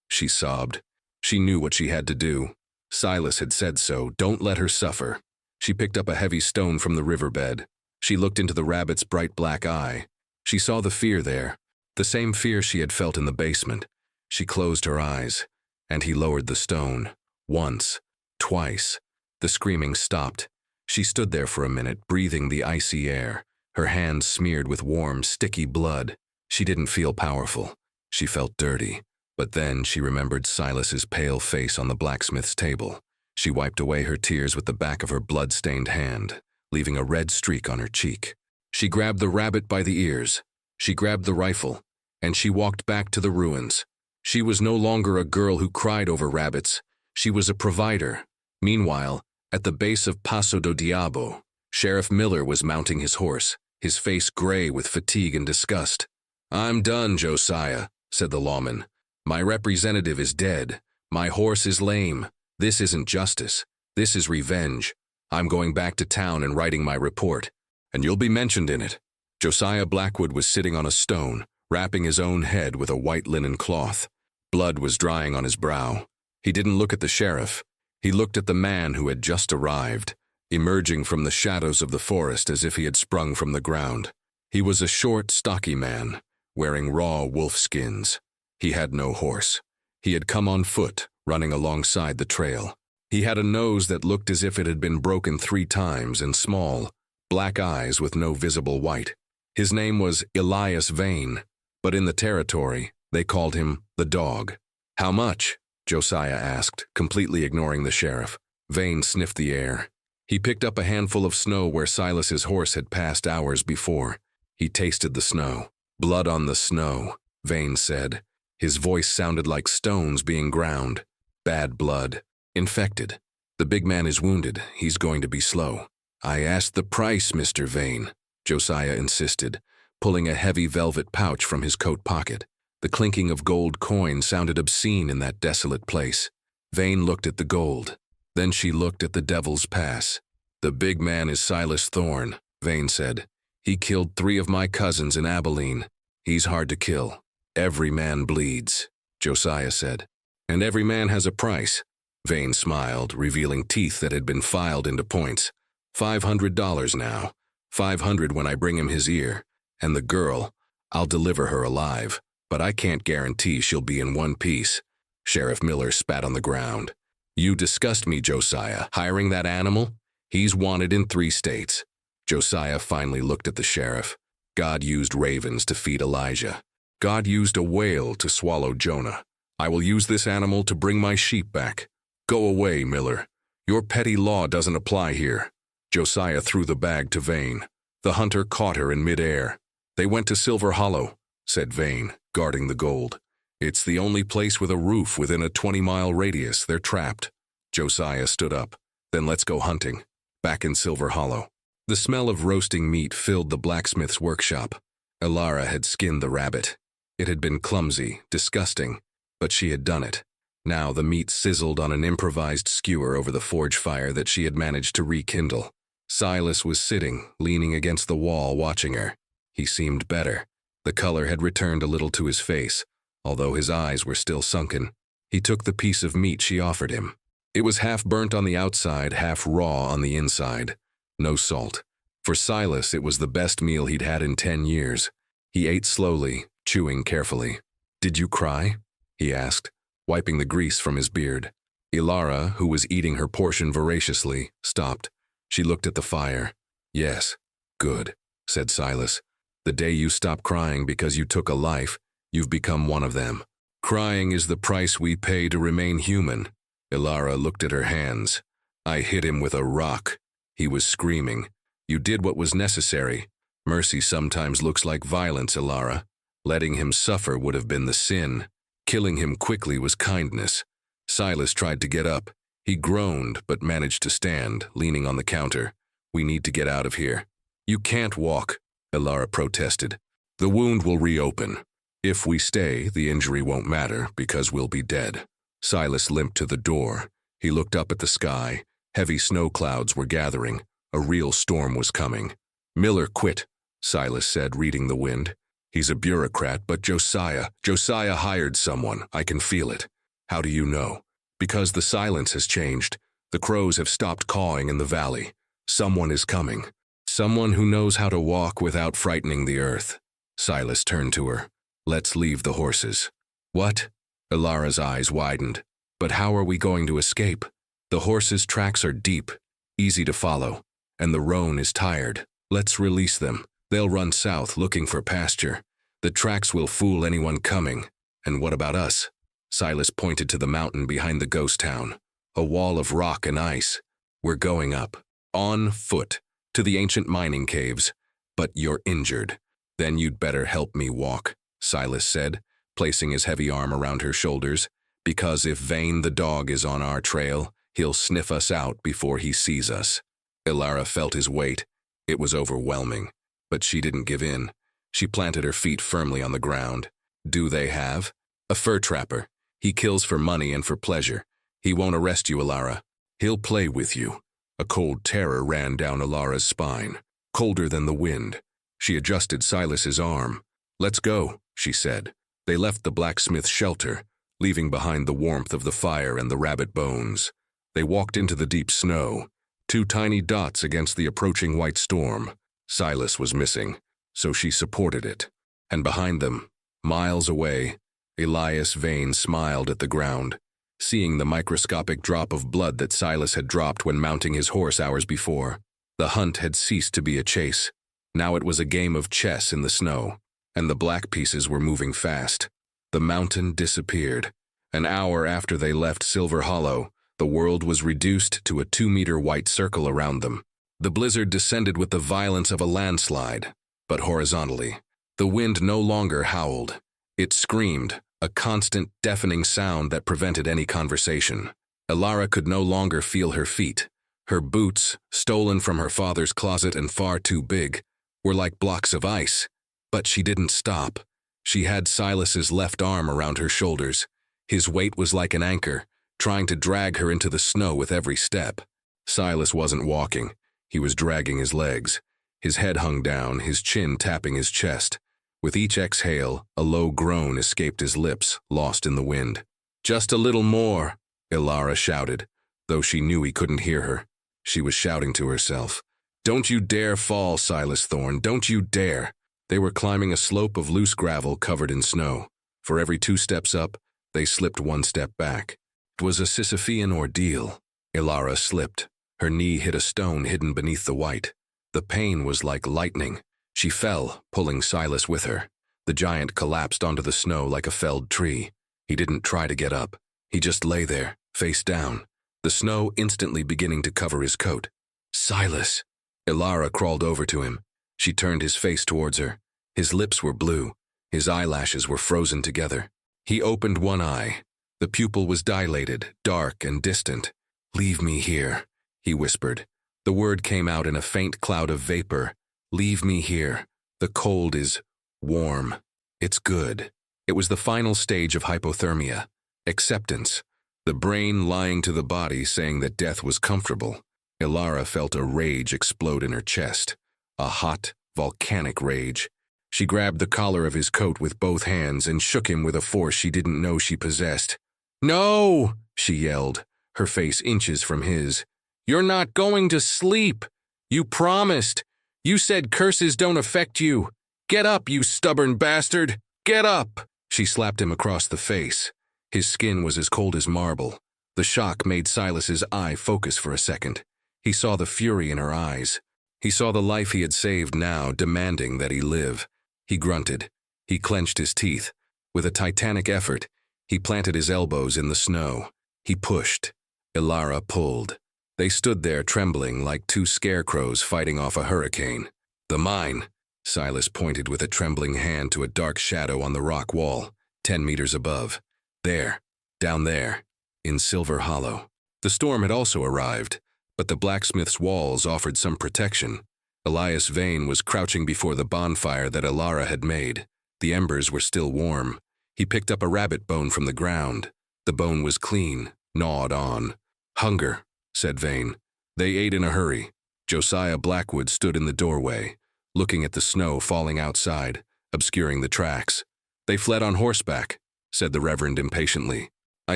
she sobbed. She knew what she had to do. Silas had said so. Don't let her suffer. She picked up a heavy stone from the riverbed. She looked into the rabbit's bright black eye. She saw the fear there, the same fear she had felt in the basement. She closed her eyes, and he lowered the stone. Once, twice. The screaming stopped. She stood there for a minute, breathing the icy air, her hands smeared with warm, sticky blood. She didn't feel powerful. She felt dirty. But then she remembered Silas's pale face on the blacksmith's table. She wiped away her tears with the back of her blood-stained hand, leaving a red streak on her cheek. She grabbed the rabbit by the ears. She grabbed the rifle, and she walked back to the ruins. She was no longer a girl who cried over rabbits. She was a provider. Meanwhile, at the base of Paso do Diabo, Sheriff Miller was mounting his horse, his face gray with fatigue and disgust. "I'm done, Josiah," said the lawman. "My representative is dead. My horse is lame. This isn't justice. This is revenge. I'm going back to town and writing my report, and you'll be mentioned in it." Josiah Blackwood was sitting on a stone, wrapping his own head with a white linen cloth. Blood was drying on his brow. He didn't look at the sheriff. He looked at the man who had just arrived, emerging from the shadows of the forest as if he had sprung from the ground. He was a short, stocky man, wearing raw wolf skins. He had no horse. He had come on foot, running alongside the trail. He had a nose that looked as if it had been broken 3 times and small, black eyes with no visible white. His name was Elias Vane, but in the territory, they called him the Dog. "How much?" Josiah asked, completely ignoring the sheriff. Vane sniffed the air. He picked up a handful of snow where Silas's horse had passed hours before. He tasted the snow. "Blood on the snow," Vane said. His voice sounded like stones being ground. "Bad blood. Infected. The big man is wounded. He's going to be slow." "I asked the price, Mr. Vane," Josiah insisted, pulling a heavy velvet pouch from his coat pocket. The clinking of gold coin sounded obscene in that desolate place. Vane looked at the gold. Then she looked at the Devil's Pass. "The big man is Silas Thorne," Vane said. "He killed 3 of my cousins in Abilene. He's hard to kill." "Every man bleeds," Josiah said. "And every man has a price." Vane smiled, revealing teeth that had been filed into points. $500 now. 500 when I bring him his ear. And the girl, I'll deliver her alive, but I can't guarantee she'll be in one piece. Sheriff Miller spat on the ground. "You disgust me, Josiah. Hiring that animal? He's wanted in 3 states. Josiah finally looked at the sheriff. God used ravens to feed Elijah. God used a whale to swallow Jonah. I will use this animal to bring my sheep back. Go away, Miller. Your petty law doesn't apply here." Josiah threw the bag to Vane. The hunter caught her in midair. "They went to Silver Hollow," said Vane, guarding the gold. "It's the only place with a roof within a 20-mile radius. They're trapped." Josiah stood up. "Then let's go hunting." Back in Silver Hollow. The smell of roasting meat filled the blacksmith's workshop. Elara had skinned the rabbit. It had been clumsy, disgusting, but she had done it. Now the meat sizzled on an improvised skewer over the forge fire that she had managed to rekindle. Silas was sitting, leaning against the wall, watching her. He seemed better. The color had returned a little to his face, although his eyes were still sunken. He took the piece of meat she offered him. It was half burnt on the outside, half raw on the inside. No salt. For Silas, it was the best meal he'd had in 10 years. He ate slowly, chewing carefully. "Did you cry?" he asked, wiping the grease from his beard. Elara, who was eating her portion voraciously, stopped. She looked at the fire. "Yes, good," said Silas. "The day you stop crying because you took a life, you've become one of them. Crying is the price we pay to remain human." Elara looked at her hands. "I hit him with a rock. He was screaming. You did what was necessary. Mercy sometimes looks like violence, Elara. Letting him suffer would have been the sin. Killing him quickly was kindness." Silas tried to get up. He groaned, but managed to stand, leaning on the counter. "We need to get out of here." "You can't walk," Elara protested. "The wound will reopen. If we stay, the injury won't matter because we'll be dead." Silas limped to the door. He looked up at the sky. Heavy snow clouds were gathering. A real storm was coming. "Miller quit," Silas said, reading the wind. "He's a bureaucrat, but Josiah hired someone. I can feel it." "How do you know?" "Because the silence has changed. The crows have stopped cawing in the valley. Someone is coming. Someone who knows how to walk without frightening the earth. Silas turned to her. Let's leave the horses. What? Ilara's eyes widened. But how are we going to escape? The horses' tracks are deep, easy to follow, and the roan is tired. Let's release them. They'll run south looking for pasture. The tracks will fool anyone coming. And what about us? Silas pointed to the mountain behind the ghost town. A wall of rock and ice. We're going up, on foot, to the ancient mining caves. But you're injured. Then you'd better help me walk, Silas said, placing his heavy arm around her shoulders. Because if Vane the dog is on our trail, he'll sniff us out before he sees us. Ilara felt his weight. It was overwhelming. But she didn't give in. She planted her feet firmly on the ground. Do they have? A fur trapper. He kills for money and for pleasure. He won't arrest you, Ilara. He'll play with you. A cold terror ran down Ilara's spine, colder than the wind. She adjusted Silas's arm. Let's go, she said. They left the blacksmith's shelter, leaving behind the warmth of the fire and the rabbit bones. They walked into the deep snow, 2 tiny dots against the approaching white storm. Silas was missing, so she supported it. And behind them, miles away, Elias Vane smiled at the ground, seeing the microscopic drop of blood that Silas had dropped when mounting his horse hours before. The hunt had ceased to be a chase. Now it was a game of chess in the snow, and the black pieces were moving fast. The mountain disappeared. An hour after they left Silver Hollow, the world was reduced to a 2-meter white circle around them. The blizzard descended with the violence of a landslide, but horizontally. The wind no longer howled. It screamed, a constant, deafening sound that prevented any conversation. Ilara could no longer feel her feet. Her boots, stolen from her father's closet and far too big, were like blocks of ice. But she didn't stop. She had Silas's left arm around her shoulders. His weight was like an anchor, trying to drag her into the snow with every step. Silas wasn't walking. He was dragging his legs. His head hung down, his chin tapping his chest. With each exhale, a low groan escaped his lips, lost in the wind. Just a little more, Ilara shouted, though she knew he couldn't hear her. She was shouting to herself. Don't you dare fall, Silas Thorne, don't you dare. They were climbing a slope of loose gravel covered in snow. For every 2 steps up, they slipped 1 step back. It was a Sisyphean ordeal. Ilara slipped. Her knee hit a stone hidden beneath the white. The pain was like lightning. She fell, pulling Silas with her. The giant collapsed onto the snow like a felled tree. He didn't try to get up. He just lay there, face down, the snow instantly beginning to cover his coat. Silas! Ilara crawled over to him. She turned his face towards her. His lips were blue. His eyelashes were frozen together. He opened one eye. The pupil was dilated, dark and distant. Leave me here, he whispered. The word came out in a faint cloud of vapor. Leave me here. The cold is warm. It's good. It was the final stage of hypothermia. Acceptance. The brain lying to the body saying that death was comfortable. Ilara felt a rage explode in her chest. A hot, volcanic rage. She grabbed the collar of his coat with both hands and shook him with a force she didn't know she possessed. No, she yelled, her face inches from his. You're not going to sleep. You promised. You said curses don't affect you. Get up, you stubborn bastard. Get up. She slapped him across the face. His skin was as cold as marble. The shock made Silas's eye focus for a second. He saw the fury in her eyes. He saw the life he had saved now demanding that he live. He grunted. He clenched his teeth. With a titanic effort, he planted his elbows in the snow. He pushed. Ilara pulled. They stood there trembling like 2 scarecrows fighting off a hurricane. The mine, Silas pointed with a trembling hand to a dark shadow on the rock wall, 10 meters above. There, down there, in Silver Hollow. The storm had also arrived, but the blacksmith's walls offered some protection. Elias Vane was crouching before the bonfire that Ilara had made. The embers were still warm. He picked up a rabbit bone from the ground. The bone was clean, gnawed on. Hunger, said Vane. They ate in a hurry. Josiah Blackwood stood in the doorway, looking at the snow falling outside, obscuring the tracks. They fled on horseback, said the Reverend impatiently. I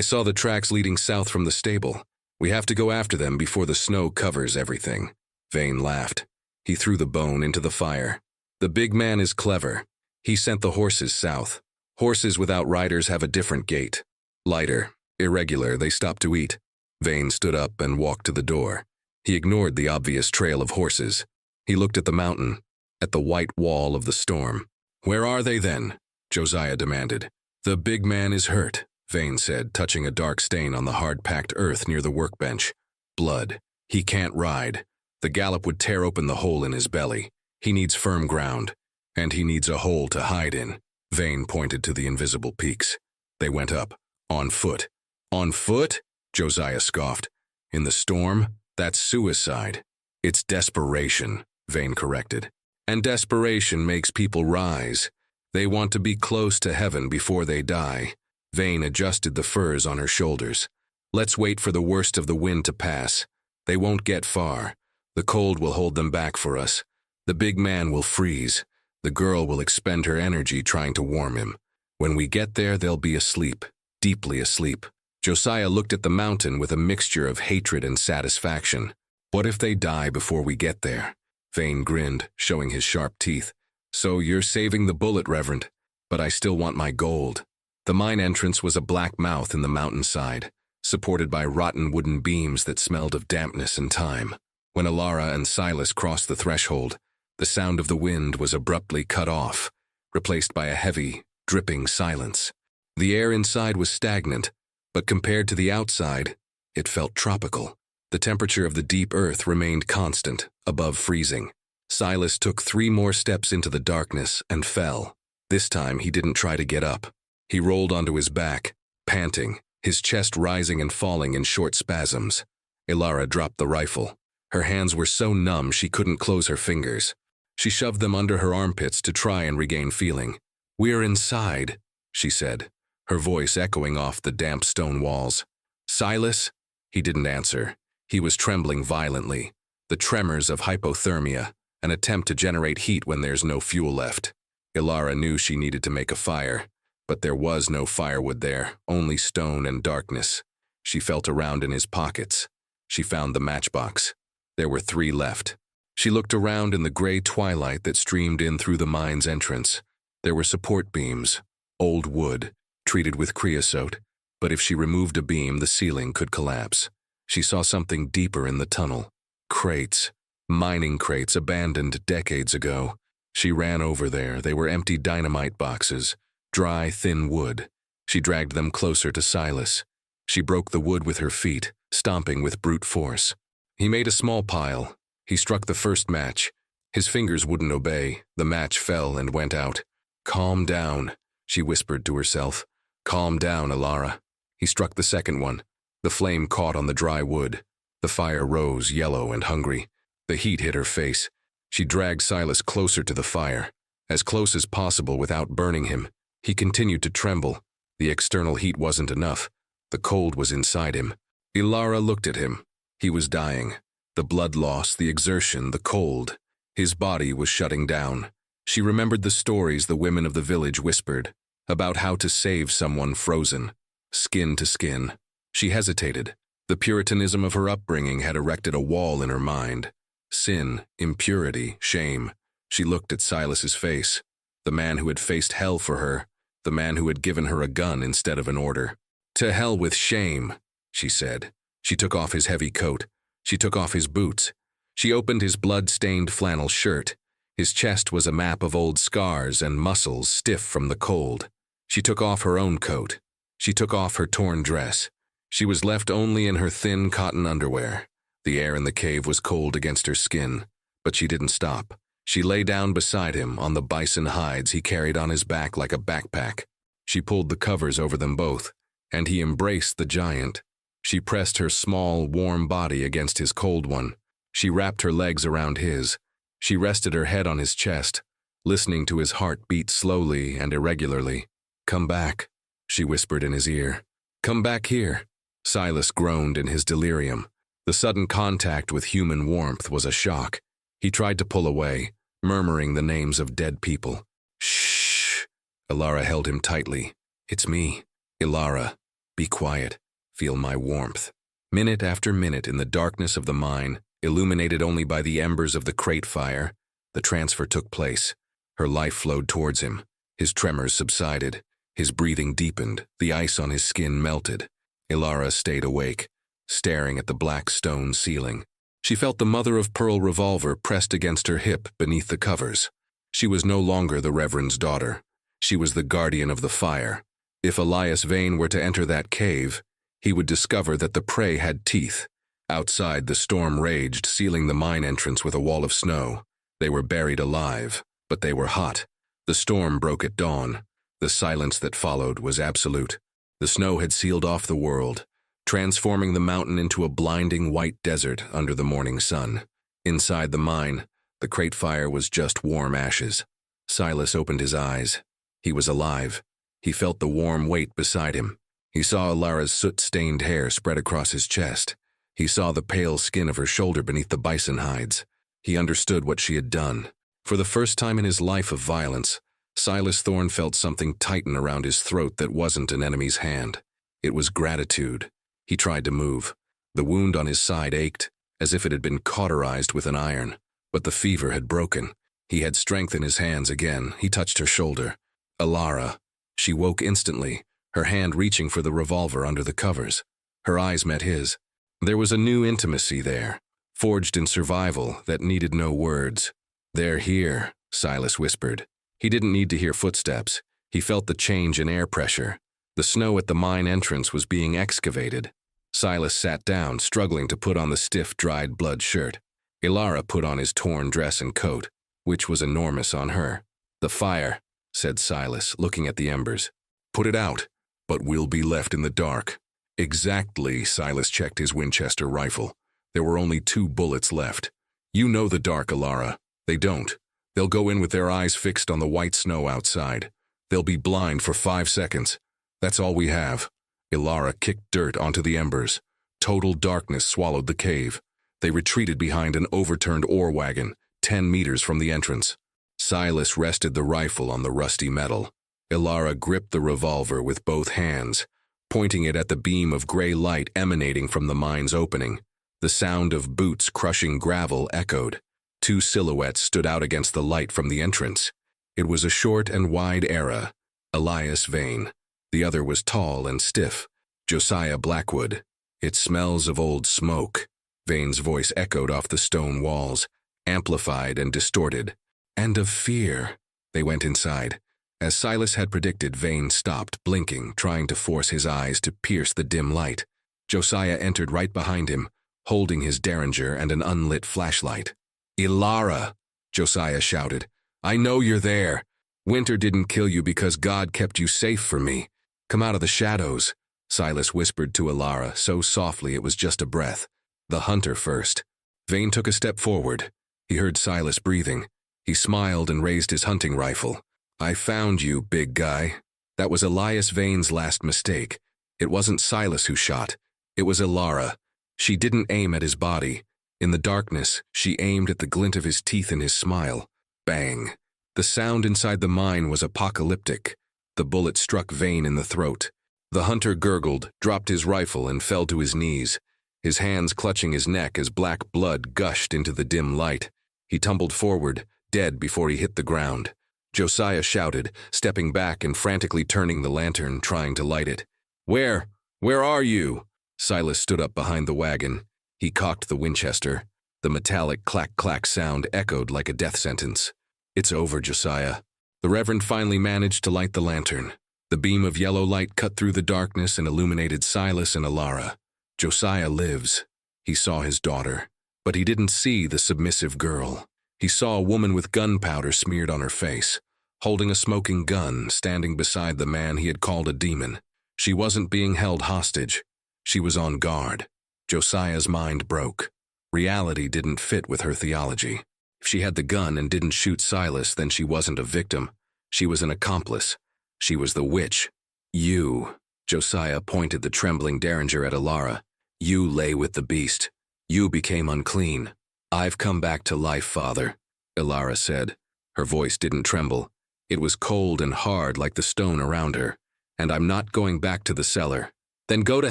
saw the tracks leading south from the stable. We have to go after them before the snow covers everything. Vane laughed. He threw the bone into the fire. The big man is clever. He sent the horses south. Horses without riders have a different gait. Lighter, irregular, they stop to eat. Vane stood up and walked to the door. He ignored the obvious trail of horses. He looked at the mountain, at the white wall of the storm. Where are they then? Josiah demanded. The big man is hurt, Vane said, touching a dark stain on the hard-packed earth near the workbench. Blood. He can't ride. The gallop would tear open the hole in his belly. He needs firm ground, and he needs a hole to hide in. Vane pointed to the invisible peaks. They went up, on foot. On foot? Josiah scoffed. In the storm? That's suicide. It's desperation, Vane corrected. And desperation makes people rise. They want to be close to heaven before they die. Vane adjusted the furs on her shoulders. Let's wait for the worst of the wind to pass. They won't get far. The cold will hold them back for us. The big man will freeze. The girl will expend her energy trying to warm him. When we get there, they'll be asleep, deeply asleep. Josiah looked at the mountain with a mixture of hatred and satisfaction. What if they die before we get there? Vane grinned, showing his sharp teeth. So you're saving the bullet, Reverend, but I still want my gold. The mine entrance was a black mouth in the mountainside, supported by rotten wooden beams that smelled of dampness and time. When Alara and Silas crossed the threshold, the sound of the wind was abruptly cut off, replaced by a heavy, dripping silence. The air inside was stagnant, but compared to the outside, it felt tropical. The temperature of the deep earth remained constant, above freezing. Silas took 3 more steps into the darkness and fell. This time he didn't try to get up. He rolled onto his back, panting, his chest rising and falling in short spasms. Alara dropped the rifle. Her hands were so numb she couldn't close her fingers. She shoved them under her armpits to try and regain feeling. "We're inside," she said, her voice echoing off the damp stone walls. "Silas?" He didn't answer. He was trembling violently. The tremors of hypothermia, an attempt to generate heat when there's no fuel left. Alara knew she needed to make a fire, but there was no firewood there, only stone and darkness. She felt around in his pockets. She found the matchbox. There were 3 left. She looked around in the gray twilight that streamed in through the mine's entrance. There were support beams, old wood, treated with creosote, but if she removed a beam, the ceiling could collapse. She saw something deeper in the tunnel. Crates. Mining crates abandoned decades ago. She ran over there. They were empty dynamite boxes, dry, thin wood. She dragged them closer to Silas. She broke the wood with her feet, stomping with brute force. He made a small pile. He struck the first match. His fingers wouldn't obey. The match fell and went out. "Calm down," she whispered to herself. "Calm down, Alara." He struck the second one. The flame caught on the dry wood. The fire rose, yellow and hungry. The heat hit her face. She dragged Silas closer to the fire, as close as possible without burning him. He continued to tremble. The external heat wasn't enough. The cold was inside him. Alara looked at him. He was dying. The blood loss, the exertion, the cold. His body was shutting down. She remembered the stories the women of the village whispered, about how to save someone frozen, skin to skin. She hesitated. The Puritanism of her upbringing had erected a wall in her mind. Sin, impurity, shame. She looked at Silas's face, the man who had faced hell for her, the man who had given her a gun instead of an order. "To hell with shame," she said. She took off his heavy coat. She took off his boots. She opened his blood-stained flannel shirt. His chest was a map of old scars and muscles stiff from the cold. She took off her own coat. She took off her torn dress. She was left only in her thin cotton underwear. The air in the cave was cold against her skin, but she didn't stop. She lay down beside him on the bison hides he carried on his back like a backpack. She pulled the covers over them both, and he embraced the giant. She pressed her small, warm body against his cold one. She wrapped her legs around his. She rested her head on his chest, listening to his heart beat slowly and irregularly. "Come back," she whispered in his ear. "Come back here." Silas groaned in his delirium. The sudden contact with human warmth was a shock. He tried to pull away, murmuring the names of dead people. "Shh." Alara held him tightly. "It's me. Alara, be quiet. Feel my warmth." Minute after minute in the darkness of the mine, Illuminated only by the embers of the crate fire, the transfer took place. Her life flowed towards him. His tremors subsided. His breathing deepened. The ice on his skin melted. Ilara stayed awake, staring at the black stone ceiling. She felt the mother-of-pearl revolver pressed against her hip beneath the covers. She was no longer the Reverend's daughter. She was the guardian of the fire. If Elias Vane were to enter that cave, he would discover that the prey had teeth. Outside, the storm raged, sealing the mine entrance with a wall of snow. They were buried alive, but they were hot. The storm broke at dawn. The silence that followed was absolute. The snow had sealed off the world, transforming the mountain into a blinding white desert under the morning sun. Inside the mine, the crate fire was just warm ashes. Silas opened his eyes. He was alive. He felt the warm weight beside him. He saw Ilara's soot-stained hair spread across his chest. He saw the pale skin of her shoulder beneath the bison hides. He understood what she had done. For the first time in his life of violence, Silas Thorne felt something tighten around his throat that wasn't an enemy's hand. It was gratitude. He tried to move. The wound on his side ached, as if it had been cauterized with an iron. But the fever had broken. He had strength in his hands again. He touched her shoulder. Ilara. She woke instantly, her hand reaching for the revolver under the covers. Her eyes met his. There was a new intimacy there, forged in survival that needed no words. "They're here," Silas whispered. He didn't need to hear footsteps. He felt the change in air pressure. The snow at the mine entrance was being excavated. Silas sat down, struggling to put on the stiff, dried blood shirt. Ilara put on his torn dress and coat, which was enormous on her. "The fire," said Silas, looking at the embers. "Put it out, but we'll be left in the dark." "Exactly," Silas checked his Winchester rifle. There were only 2 bullets left. "You know the dark, Ilara. They don't. They'll go in with their eyes fixed on the white snow outside. They'll be blind for 5 seconds. That's all we have." Ilara kicked dirt onto the embers. Total darkness swallowed the cave. They retreated behind an overturned ore wagon, 10 meters from the entrance. Silas rested the rifle on the rusty metal. Ilara gripped the revolver with both hands, pointing it at the beam of gray light emanating from the mine's opening. The sound of boots crushing gravel echoed. 2 silhouettes stood out against the light from the entrance. It was a short and wide era, Elias Vane. The other was tall and stiff, Josiah Blackwood. "It smells of old smoke," Vane's voice echoed off the stone walls, amplified and distorted. "And of fear." They went inside. As Silas had predicted, Vane stopped, blinking, trying to force his eyes to pierce the dim light. Josiah entered right behind him, holding his derringer and an unlit flashlight. "Ilara," Josiah shouted. "I know you're there. Winter didn't kill you because God kept you safe for me. Come out of the shadows," Silas whispered to Ilara, so softly it was just a breath. "The hunter first." Vane took a step forward. He heard Silas breathing. He smiled and raised his hunting rifle. "I found you, big guy." That was Elias Vane's last mistake. It wasn't Silas who shot. It was Ilara. She didn't aim at his body. In the darkness, she aimed at the glint of his teeth in his smile. Bang. The sound inside the mine was apocalyptic. The bullet struck Vane in the throat. The hunter gurgled, dropped his rifle, and fell to his knees, his hands clutching his neck as black blood gushed into the dim light. He tumbled forward, dead before he hit the ground. Josiah shouted, stepping back and frantically turning the lantern, trying to light it. Where are you?" Silas stood up behind the wagon. He cocked the Winchester. The metallic clack-clack sound echoed like a death sentence. "It's over, Josiah." The Reverend finally managed to light the lantern. The beam of yellow light cut through the darkness and illuminated Silas and Ilara. Josiah lives. He saw his daughter. But he didn't see the submissive girl. He saw a woman with gunpowder smeared on her face, holding a smoking gun, standing beside the man he had called a demon. She wasn't being held hostage. She was on guard. Josiah's mind broke. Reality didn't fit with her theology. If she had the gun and didn't shoot Silas, then she wasn't a victim. She was an accomplice. She was the witch. "You," Josiah pointed the trembling derringer at Ilara. "You lay with the beast. You became unclean." "I've come back to life, Father," Ilara said. Her voice didn't tremble. It was cold and hard like the stone around her. "And I'm not going back to the cellar." "Then go to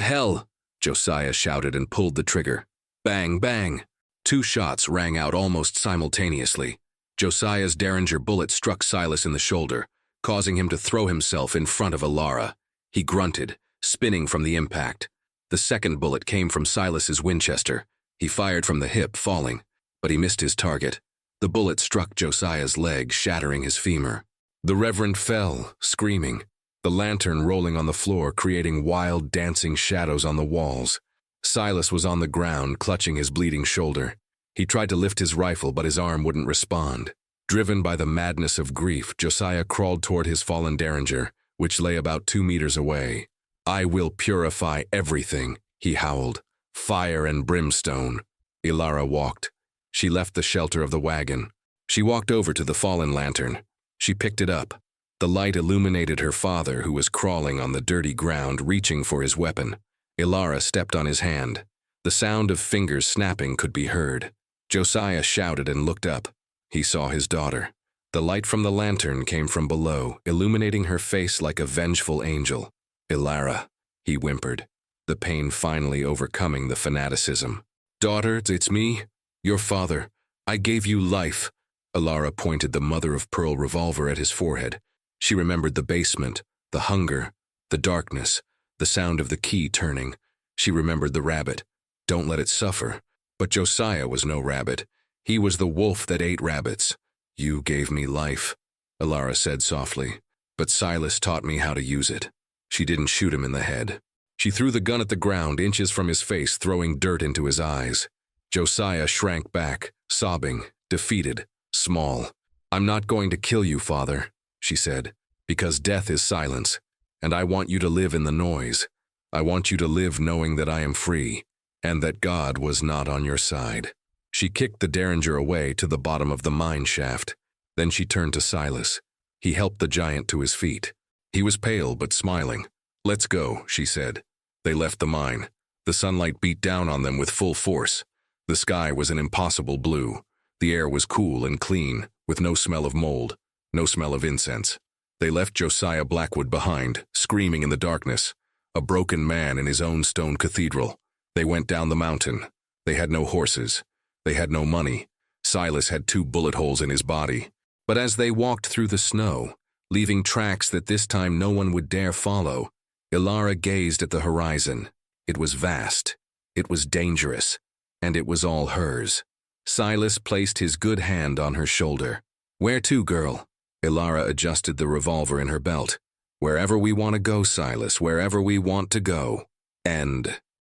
hell," Josiah shouted and pulled the trigger. Bang, bang. 2 shots rang out almost simultaneously. Josiah's Derringer bullet struck Silas in the shoulder, causing him to throw himself in front of Ilara. He grunted, spinning from the impact. The second bullet came from Silas's Winchester. He fired from the hip, falling, but he missed his target. The bullet struck Josiah's leg, shattering his femur. The Reverend fell, screaming, the lantern rolling on the floor, creating wild, dancing shadows on the walls. Silas was on the ground, clutching his bleeding shoulder. He tried to lift his rifle, but his arm wouldn't respond. Driven by the madness of grief, Josiah crawled toward his fallen Derringer, which lay about 2 meters away. "I will purify everything," he howled. "Fire and brimstone." Ilara walked. She left the shelter of the wagon. She walked over to the fallen lantern. She picked it up. The light illuminated her father, who was crawling on the dirty ground, reaching for his weapon. Ilara stepped on his hand. The sound of fingers snapping could be heard. Josiah shouted and looked up. He saw his daughter. The light from the lantern came from below, illuminating her face like a vengeful angel. "Ilara," he whimpered, the pain finally overcoming the fanaticism. "Daughter, it's me, your father. I gave you life." Ilara pointed the mother-of-pearl revolver at his forehead. She remembered the basement, the hunger, the darkness, the sound of the key turning. She remembered the rabbit. Don't let it suffer. But Josiah was no rabbit. He was the wolf that ate rabbits. "You gave me life," Ilara said softly, "but Silas taught me how to use it." She didn't shoot him in the head. She threw the gun at the ground, inches from his face, throwing dirt into his eyes. Josiah shrank back, sobbing, defeated, small. "I'm not going to kill you, Father," she said, "because death is silence, and I want you to live in the noise. I want you to live knowing that I am free, and that God was not on your side." She kicked the Derringer away to the bottom of the mine shaft. Then she turned to Silas. He helped the giant to his feet. He was pale but smiling. "Let's go," she said. They left the mine. The sunlight beat down on them with full force. The sky was an impossible blue. The air was cool and clean, with no smell of mold, no smell of incense. They left Josiah Blackwood behind, screaming in the darkness, a broken man in his own stone cathedral. They went down the mountain. They had no horses. They had no money. Silas had 2 bullet holes in his body. But as they walked through the snow, leaving tracks that this time no one would dare follow, Ilara gazed at the horizon. It was vast. It was dangerous. And it was all hers. Silas placed his good hand on her shoulder. "Where to, girl?" Ilara adjusted the revolver in her belt. "Wherever we want to go, Silas, wherever we want to go." End.